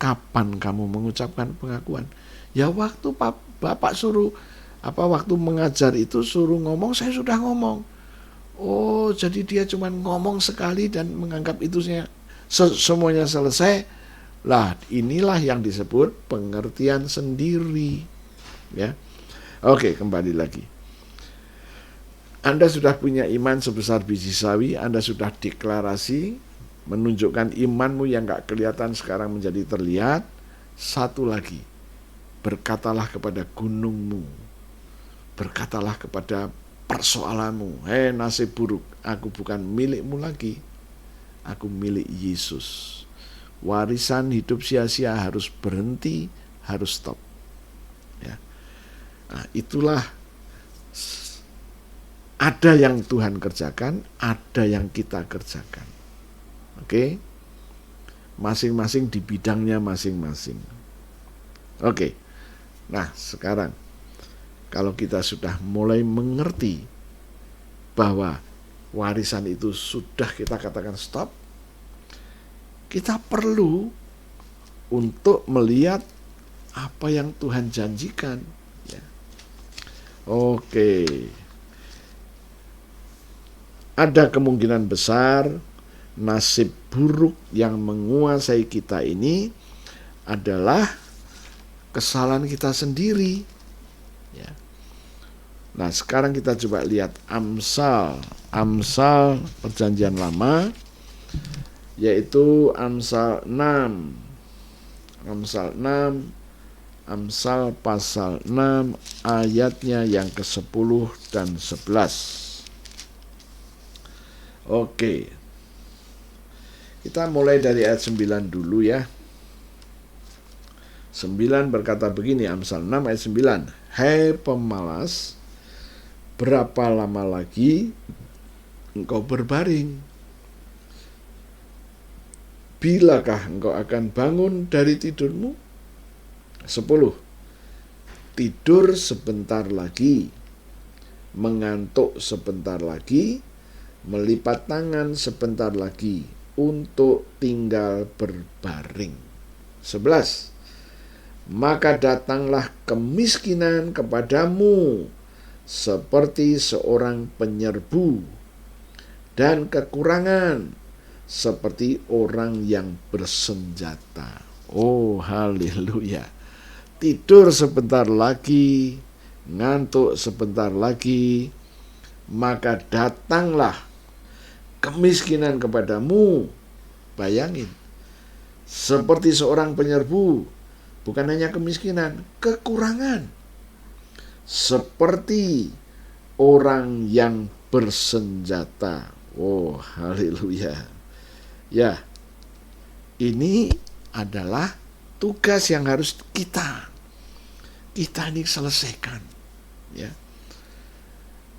[SPEAKER 3] kapan kamu mengucapkan pengakuan? Ya waktu Bapak suruh, waktu mengajar itu suruh ngomong, saya sudah ngomong. Oh, jadi dia cuma ngomong sekali dan menganggap itu semuanya selesai. Lah, inilah yang disebut pengertian sendiri. Ya. Oke, kembali lagi. Anda sudah punya iman sebesar biji sawi, Anda sudah deklarasi, menunjukkan imanmu yang gak kelihatan sekarang menjadi terlihat. Satu lagi, berkatalah kepada gunungmu, berkatalah kepada persoalanmu, hei nasib buruk, aku bukan milikmu lagi, aku milik Yesus. warisan hidup sia-sia harus berhenti, harus stop. Ya. Nah, itulah ada yang Tuhan kerjakan, ada yang kita kerjakan. Oke? Masing-masing di bidangnya masing-masing. Oke. Nah, sekarang kalau kita sudah mulai mengerti bahwa warisan itu sudah kita katakan stop, kita perlu untuk melihat apa yang Tuhan janjikan. Ya. Oke. Ada kemungkinan besar nasib buruk yang menguasai kita ini adalah kesalahan kita sendiri. Ya. Nah, sekarang kita coba lihat Amsal Perjanjian Lama, yaitu Amsal 6. Amsal pasal 6 ayatnya yang ke-10 dan 11. Oke. Kita mulai dari ayat 9 dulu ya. 9 berkata begini, Amsal 6 ayat 9. Hai pemalas, berapa lama lagi engkau berbaring? Bilakah engkau akan bangun dari tidurmu? 10. Tidur sebentar lagi, mengantuk sebentar lagi, melipat tangan sebentar lagi untuk tinggal berbaring. 11. Maka datanglah kemiskinan kepadamu seperti seorang penyerbu, dan kekurangan seperti orang yang bersenjata. Oh, haleluya. Tidur sebentar lagi, ngantuk sebentar lagi, maka datanglah kemiskinan kepadamu. Bayangin, seperti seorang penyerbu. Bukan hanya kemiskinan, kekurangan. Seperti orang yang bersenjata. Oh, haleluya. Ya, ini adalah tugas yang harus kita ini selesaikan. Ya.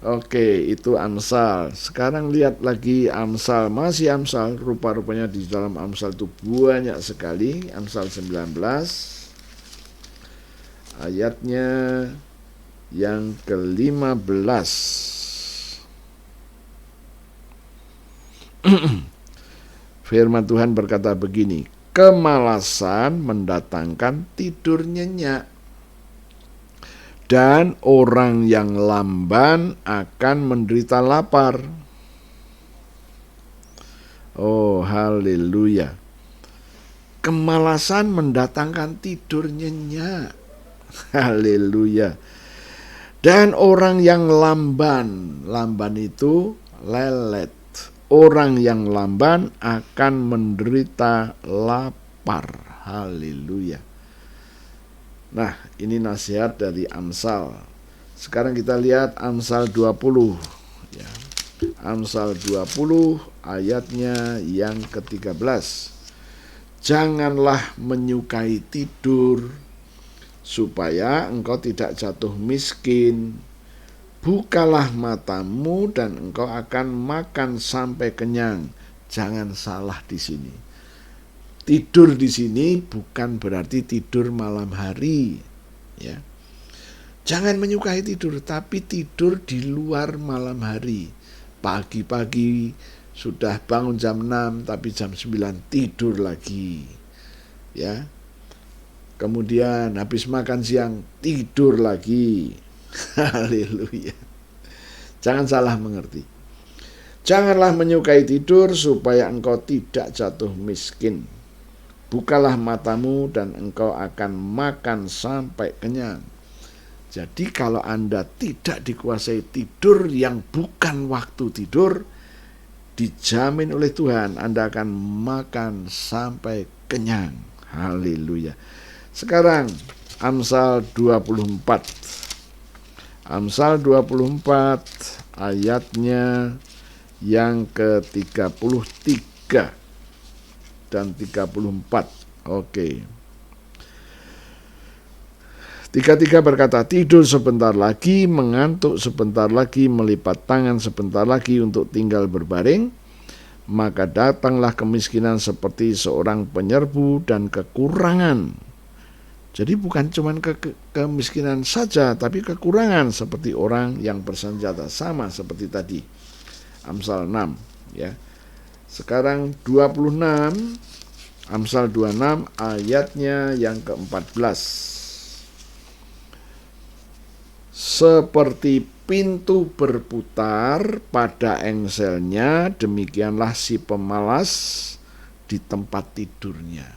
[SPEAKER 3] Oke, itu Amsal. Sekarang lihat lagi Amsal, masih Amsal. Rupa-rupanya di dalam Amsal itu banyak sekali. Amsal 19 ayatnya yang ke-15. Firman Tuhan berkata begini, kemalasan mendatangkan tidur nyenyak, dan orang yang lamban akan menderita lapar. Oh, haleluya. Kemalasan mendatangkan tidur nyenyak. Haleluya. Dan orang yang lamban itu lelet. Orang yang lamban akan menderita lapar. Haleluya. Nah, ini nasihat dari Amsal. Sekarang kita lihat Amsal 20. Ya. Amsal 20 ayatnya yang ke-13. Janganlah menyukai tidur, supaya engkau tidak jatuh miskin. Bukalah matamu dan engkau akan makan sampai kenyang. Jangan salah di sini. Tidur di sini bukan berarti tidur malam hari, ya. Jangan menyukai tidur, tapi tidur di luar malam hari. Pagi-pagi sudah bangun jam 6, tapi jam 9 tidur lagi, ya. Kemudian habis makan siang tidur lagi. Haleluya. Jangan salah mengerti. Janganlah menyukai tidur supaya engkau tidak jatuh miskin. Bukalah matamu dan engkau akan makan sampai kenyang. Jadi kalau Anda tidak dikuasai tidur yang bukan waktu tidur, dijamin oleh Tuhan Anda akan makan sampai kenyang. Haleluya. Sekarang Amsal 24. Amsal 24 ayatnya yang ke-33 dan 34. Oke. 33 berkata, tidur sebentar lagi, mengantuk sebentar lagi, melipat tangan sebentar lagi untuk tinggal berbaring, maka datanglah kemiskinan seperti seorang penyerbu dan kekurangan. Jadi bukan cuma kemiskinan saja, tapi kekurangan seperti orang yang bersenjata, sama seperti tadi. Amsal 6 ya. Sekarang 26, Amsal 26 ayatnya yang ke-14. Seperti pintu berputar pada engselnya, demikianlah si pemalas di tempat tidurnya.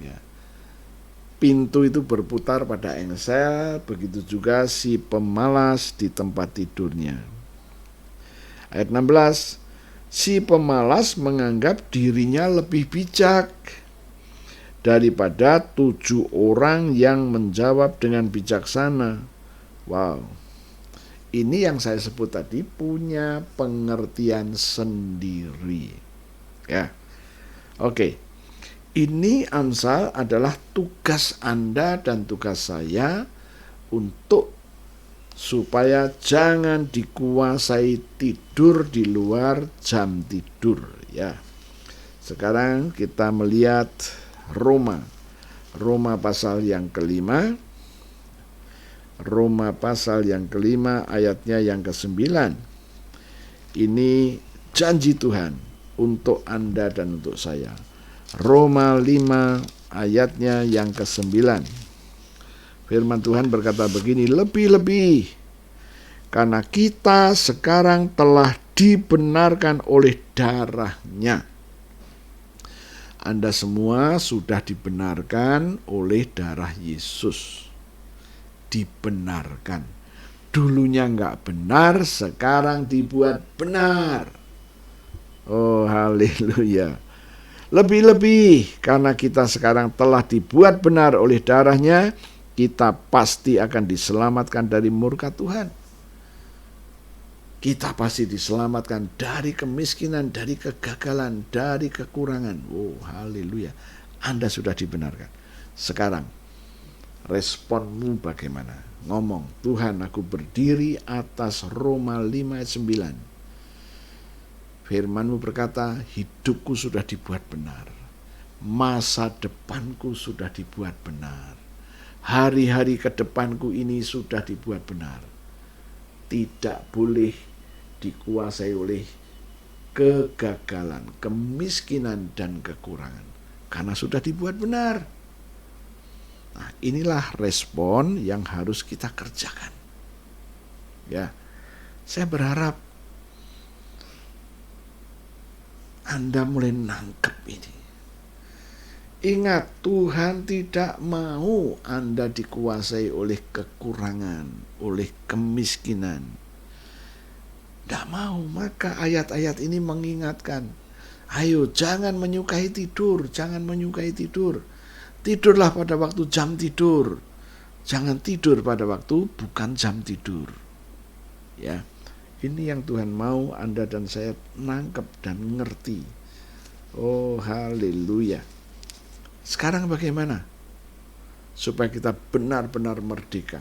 [SPEAKER 3] Ya. Pintu itu berputar pada engsel, begitu juga si pemalas di tempat tidurnya. Ayat 16, si pemalas menganggap dirinya lebih bijak daripada 7 orang yang menjawab dengan bijaksana. Wow, ini yang saya sebut tadi punya pengertian sendiri. Ya, oke. Ini Amsal adalah tugas Anda dan tugas saya untuk supaya jangan dikuasai tidur di luar jam tidur. Ya. Sekarang kita melihat Roma pasal yang kelima. Roma pasal yang kelima ayatnya yang ke-9. Ini janji Tuhan untuk Anda dan untuk saya. Roma 5 ayatnya yang ke-9. Firman Tuhan berkata begini, lebih-lebih karena kita sekarang telah dibenarkan oleh darahnya. Anda semua sudah dibenarkan oleh darah Yesus. Dibenarkan. Dulunya enggak benar, sekarang dibuat benar. Oh, haleluya. Lebih-lebih karena kita sekarang telah dibuat benar oleh darahnya, kita pasti akan diselamatkan dari murka Tuhan. Kita pasti diselamatkan dari kemiskinan, dari kegagalan, dari kekurangan. Oh, haleluya. Anda sudah dibenarkan. Sekarang responmu bagaimana? Ngomong, Tuhan, aku berdiri atas Roma 5 ayat 9. Firman-Mu berkata, hidupku sudah dibuat benar. Masa depanku sudah dibuat benar. Hari-hari ke depanku ini sudah dibuat benar. Tidak boleh dikuasai oleh kegagalan, kemiskinan, dan kekurangan. Karena sudah dibuat benar. Nah, inilah respon yang harus kita kerjakan. Ya, saya berharap Anda mulai nangkep ini. Ingat, Tuhan tidak mau Anda dikuasai oleh kekurangan, oleh kemiskinan. Tidak mau, maka ayat-ayat ini mengingatkan, ayo jangan menyukai tidur, jangan menyukai tidur. Tidurlah pada waktu jam tidur. Jangan tidur pada waktu bukan jam tidur. Ya. Ini yang Tuhan mau Anda dan saya nangkep dan ngerti. Oh, haleluya. Sekarang bagaimana? Supaya kita benar-benar merdeka.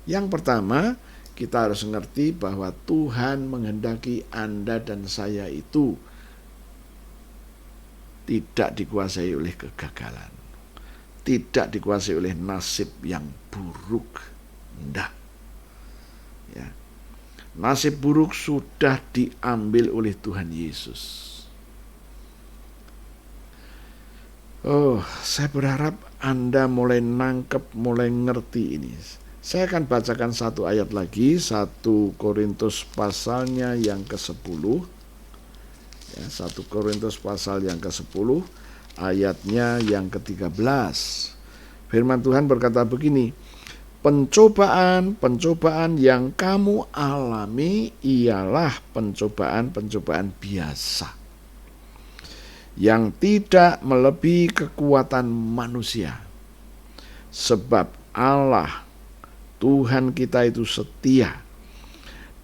[SPEAKER 3] Yang pertama, kita harus ngerti bahwa Tuhan menghendaki Anda dan saya itu tidak dikuasai oleh kegagalan. Tidak dikuasai oleh nasib yang buruk. Tidak. Ya. Nasib buruk sudah diambil oleh Tuhan Yesus. Oh, saya berharap Anda mulai nangkep, mulai ngerti ini. Saya akan bacakan satu ayat lagi, 1 Korintus pasalnya yang ke-10. Ya, 1 Korintus pasal yang ke-10. Ayatnya yang ke-13. Firman Tuhan berkata begini, pencobaan yang kamu alami ialah pencobaan biasa, yang tidak melebihi kekuatan manusia. Sebab Allah, Tuhan kita itu setia,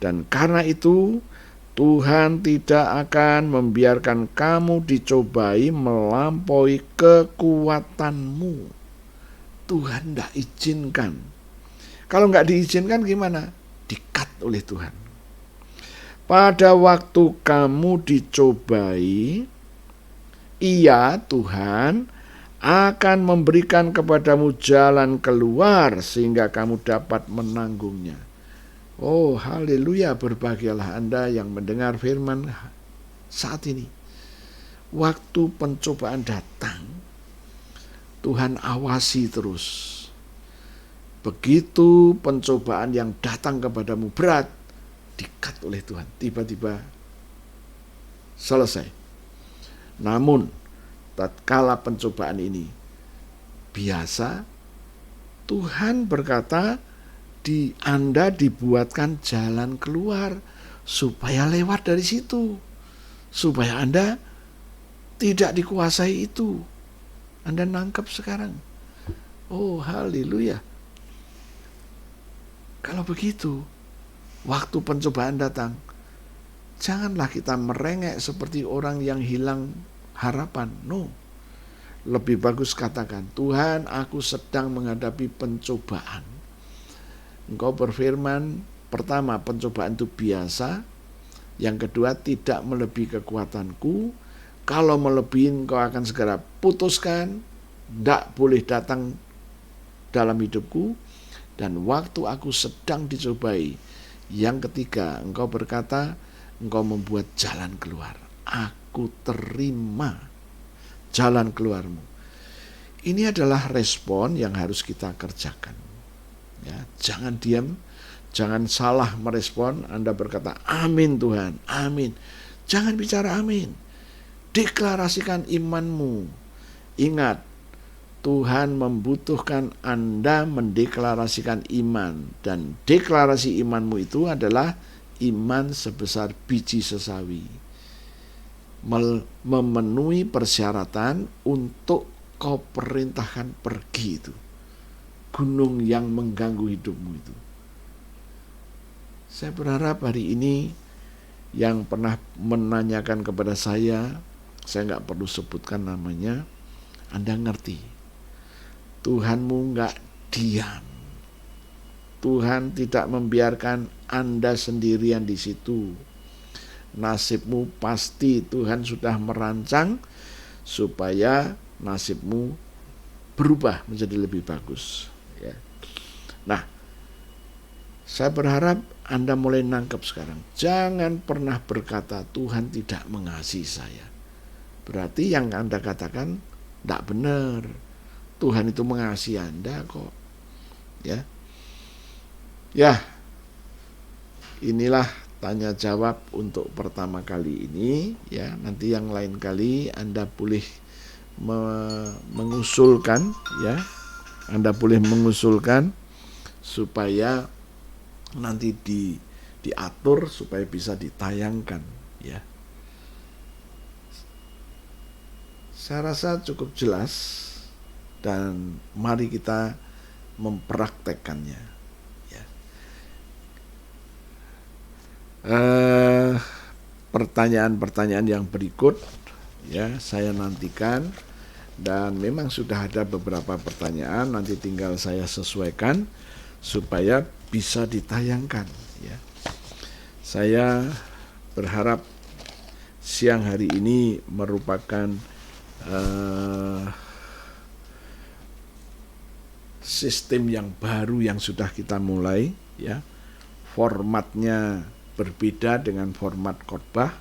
[SPEAKER 3] dan karena itu Tuhan tidak akan membiarkan kamu dicobai melampaui kekuatanmu. Tuhan tidak izinkan. Kalau nggak diizinkan gimana? Di-cut oleh Tuhan. Pada waktu kamu dicobai, Ia, Tuhan, akan memberikan kepadamu jalan keluar sehingga kamu dapat menanggungnya. Oh, haleluya, berbahagialah Anda yang mendengar firman saat ini. Waktu pencobaan datang, Tuhan awasi terus. Begitu pencobaan yang datang kepadamu berat, di-cut oleh Tuhan. Tiba-tiba selesai. Namun, tatkala pencobaan ini biasa, Tuhan berkata, Anda dibuatkan jalan keluar supaya lewat dari situ, supaya Anda tidak dikuasai itu. Anda nangkep sekarang? Oh, haleluya. Kalau begitu, waktu pencobaan datang, janganlah kita merengek seperti orang yang hilang harapan. No. Lebih bagus katakan, Tuhan, aku sedang menghadapi pencobaan. Engkau berfirman, pertama, pencobaan itu biasa. Yang kedua, tidak melebihi kekuatanku. Kalau melebihi, engkau akan segera putuskan. Tidak boleh datang dalam hidupku. Dan waktu aku sedang dicobai. Yang ketiga, engkau berkata, engkau membuat jalan keluar. Aku terima jalan keluarmu. Ini adalah respon yang harus kita kerjakan. Ya, jangan diam, jangan salah merespon. Anda berkata, amin Tuhan, amin. Jangan bicara amin. Deklarasikan imanmu. Ingat, Tuhan membutuhkan Anda mendeklarasikan iman. Dan deklarasi imanmu itu adalah iman sebesar biji sesawi. Memenuhi persyaratan untuk kau perintahkan pergi itu. Gunung yang mengganggu hidupmu itu. Saya berharap hari ini yang pernah menanyakan kepada saya nggak perlu sebutkan namanya, Anda ngerti. Tuhanmu nggak diam. Tuhan tidak membiarkan Anda sendirian di situ. Nasibmu pasti Tuhan sudah merancang supaya nasibmu berubah menjadi lebih bagus. Ya. Nah, saya berharap Anda mulai nangkep sekarang. Jangan pernah berkata Tuhan tidak mengasihi saya. Berarti yang Anda katakan tidak benar. Tuhan itu mengasihi Anda kok. Ya. Ya. Inilah tanya jawab untuk pertama kali ini, ya. Nanti yang lain kali Anda boleh mengusulkan, ya. Anda boleh mengusulkan supaya nanti diatur supaya bisa ditayangkan, ya. Saya rasa cukup jelas. Dan mari kita mempraktekkannya. Ya. Pertanyaan-pertanyaan yang berikut, ya, saya nantikan. Dan memang sudah ada beberapa pertanyaan. Nanti tinggal saya sesuaikan supaya bisa ditayangkan. Ya. Saya berharap siang hari ini merupakan sistem yang baru yang sudah kita mulai, ya. Formatnya berbeda dengan format khotbah.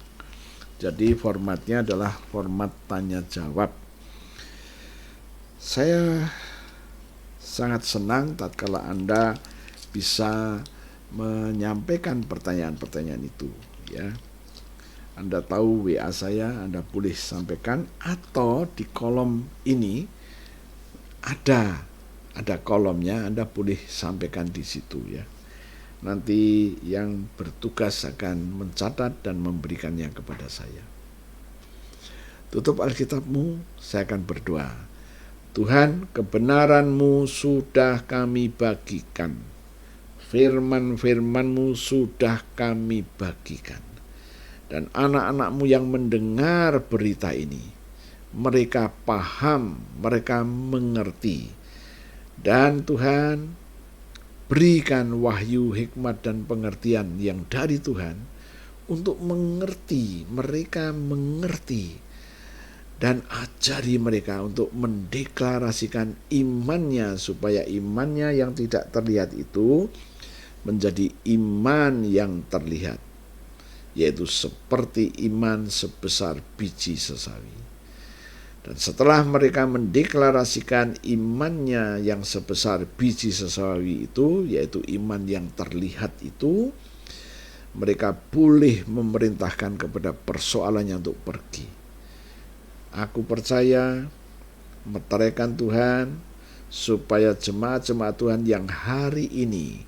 [SPEAKER 3] Jadi formatnya adalah format tanya jawab. Saya sangat senang tatkala Anda bisa menyampaikan pertanyaan-pertanyaan itu, ya. Anda tahu WA saya, Anda boleh sampaikan, atau di kolom ini ada kolomnya, Anda boleh sampaikan di situ, ya. Nanti yang bertugas akan mencatat dan memberikannya kepada saya. Tutup Alkitabmu, saya akan berdoa. Tuhan, kebenaran-Mu sudah kami bagikan. Firman-firman-Mu sudah kami bagikan. Dan anak-anak-Mu yang mendengar berita ini, mereka paham, mereka mengerti. Dan Tuhan, berikan wahyu, hikmat, dan pengertian yang dari Tuhan untuk mengerti, mereka mengerti. Dan ajari mereka untuk mendeklarasikan imannya, supaya imannya yang tidak terlihat itu menjadi iman yang terlihat, yaitu seperti iman sebesar biji sesawi. Dan setelah mereka mendeklarasikan imannya yang sebesar biji sesawi itu, yaitu iman yang terlihat itu, mereka boleh memerintahkan kepada persoalannya untuk pergi. Aku percaya, meteraikan Tuhan, supaya jemaat-jemaat Tuhan yang hari ini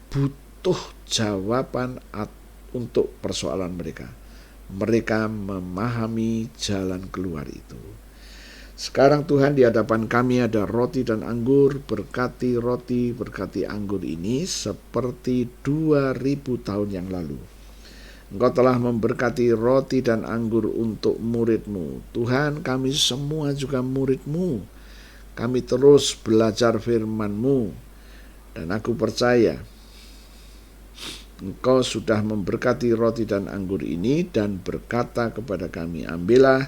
[SPEAKER 3] butuh jawaban untuk persoalan mereka, mereka memahami jalan keluar itu. Sekarang Tuhan, di hadapan kami ada roti dan anggur. Berkati roti, berkati anggur ini seperti 2000 tahun yang lalu. Engkau telah memberkati roti dan anggur untuk murid-Mu. Tuhan, kami semua juga murid-Mu. Kami terus belajar firman-Mu. Dan aku percaya Engkau sudah memberkati roti dan anggur ini dan berkata kepada kami, ambillah,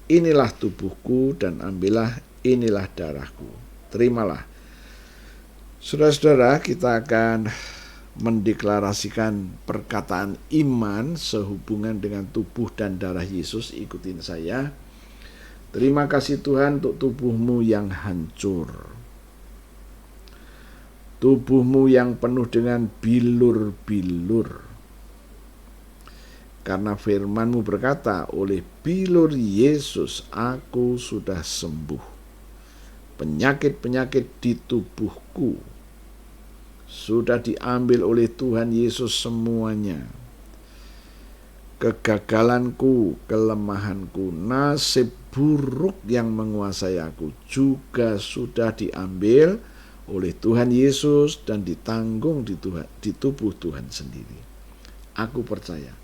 [SPEAKER 3] inilah tubuhku, dan ambillah, inilah darahku. Terimalah. Saudara-saudara, kita akan mendeklarasikan perkataan iman sehubungan dengan tubuh dan darah Yesus. Ikutin saya. Terima kasih Tuhan untuk tubuh-Mu yang hancur, tubuh-Mu yang penuh dengan bilur-bilur. Karena firman-Mu berkata, oleh bilur Yesus aku sudah sembuh. Penyakit-penyakit di tubuhku sudah diambil oleh Tuhan Yesus semuanya. Kegagalanku, kelemahanku, nasib buruk yang menguasai aku juga sudah diambil oleh Tuhan Yesus dan ditanggung di tubuh Tuhan sendiri. Aku percaya.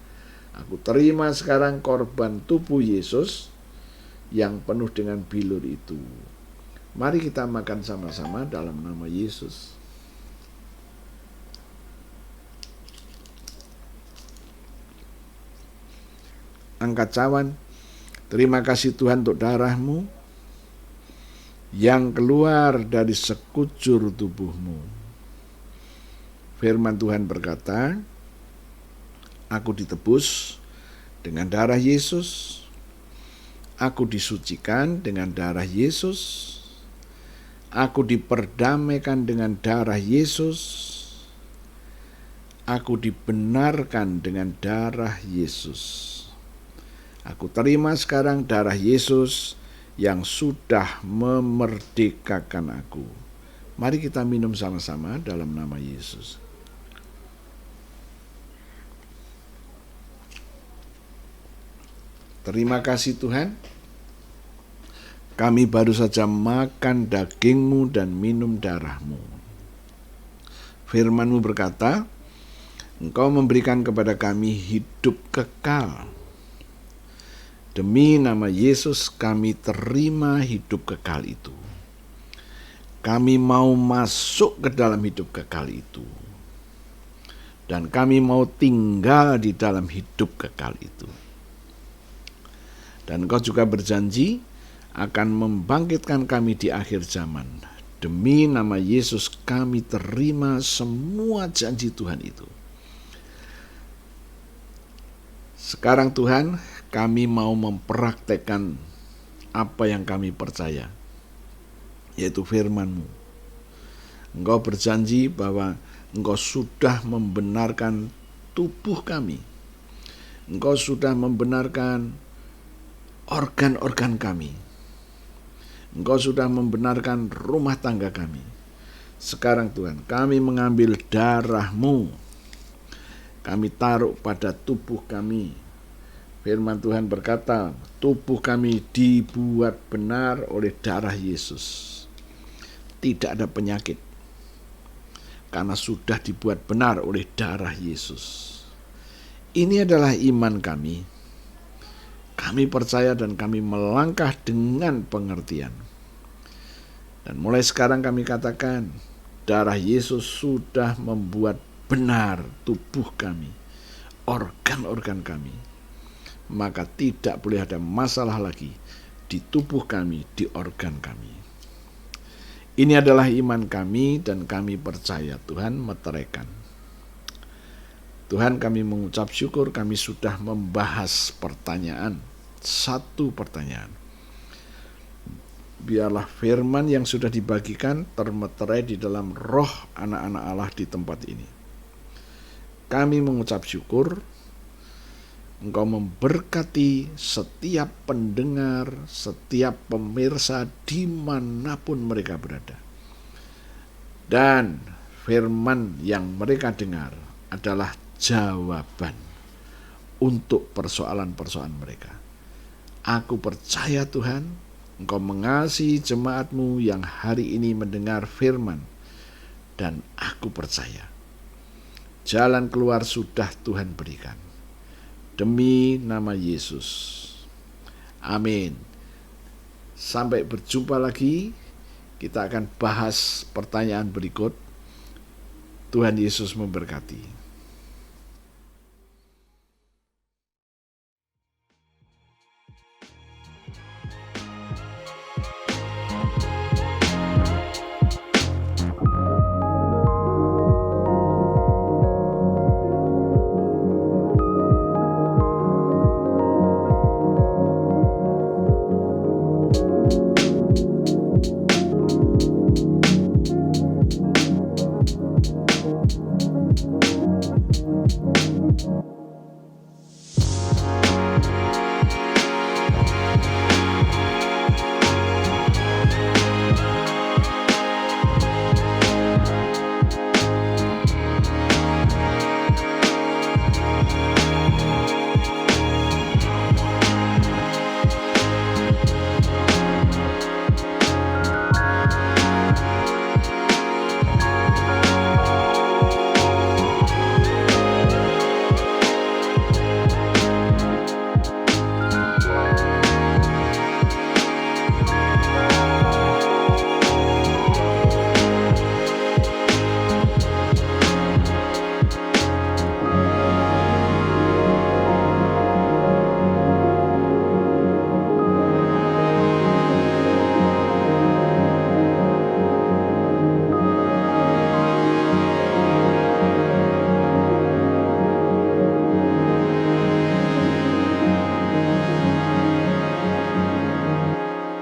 [SPEAKER 3] Aku terima sekarang korban tubuh Yesus yang penuh dengan bilur itu. Mari kita makan sama-sama dalam nama Yesus. Angkat cawan. Terima kasih Tuhan untuk darah-Mu yang keluar dari sekujur tubuh-Mu. Firman Tuhan berkata, aku ditebus dengan darah Yesus, aku disucikan dengan darah Yesus, aku diperdamaikan dengan darah Yesus, aku dibenarkan dengan darah Yesus. Aku terima sekarang darah Yesus yang sudah memerdekakan aku. Mari kita minum sama-sama dalam nama Yesus. Terima kasih Tuhan, kami baru saja makan daging-Mu dan minum darah-Mu. Firman-Mu berkata, Engkau memberikan kepada kami hidup kekal. Demi nama Yesus kami terima hidup kekal itu. Kami mau masuk ke dalam hidup kekal itu. Dan kami mau tinggal di dalam hidup kekal itu. Dan Engkau juga berjanji akan membangkitkan kami di akhir zaman. Demi nama Yesus kami terima semua janji Tuhan itu. Sekarang Tuhan, kami mau mempraktekkan apa yang kami percaya, yaitu firman-Mu. Engkau berjanji bahwa Engkau sudah membenarkan tubuh kami. Engkau sudah membenarkan organ-organ kami. Engkau sudah membenarkan rumah tangga kami. Sekarang Tuhan, kami mengambil darah-Mu. Kami taruh pada tubuh kami. Firman Tuhan berkata, tubuh kami dibuat benar oleh darah Yesus. Tidak ada penyakit, karena sudah dibuat benar oleh darah Yesus. Ini adalah iman kami. Kami percaya dan kami melangkah dengan pengertian. Dan mulai sekarang kami katakan, darah Yesus sudah membuat benar tubuh kami, organ-organ kami. Maka tidak boleh ada masalah lagi di tubuh kami, di organ kami. Ini adalah iman kami dan kami percaya Tuhan meteraikan. Tuhan, kami mengucap syukur kami sudah membahas pertanyaan, satu pertanyaan. Biarlah firman yang sudah dibagikan termeterai di dalam roh anak-anak Allah di tempat ini. Kami mengucap syukur Engkau memberkati setiap pendengar, setiap pemirsa dimanapun mereka berada. Dan firman yang mereka dengar adalah jawaban untuk persoalan-persoalan mereka. Aku percaya Tuhan, Engkau mengasihi jemaat-Mu yang hari ini mendengar firman. Dan aku percaya, jalan keluar sudah Tuhan berikan. Demi nama Yesus. Amin. Sampai berjumpa lagi. Kita akan bahas pertanyaan berikut. Tuhan Yesus memberkati.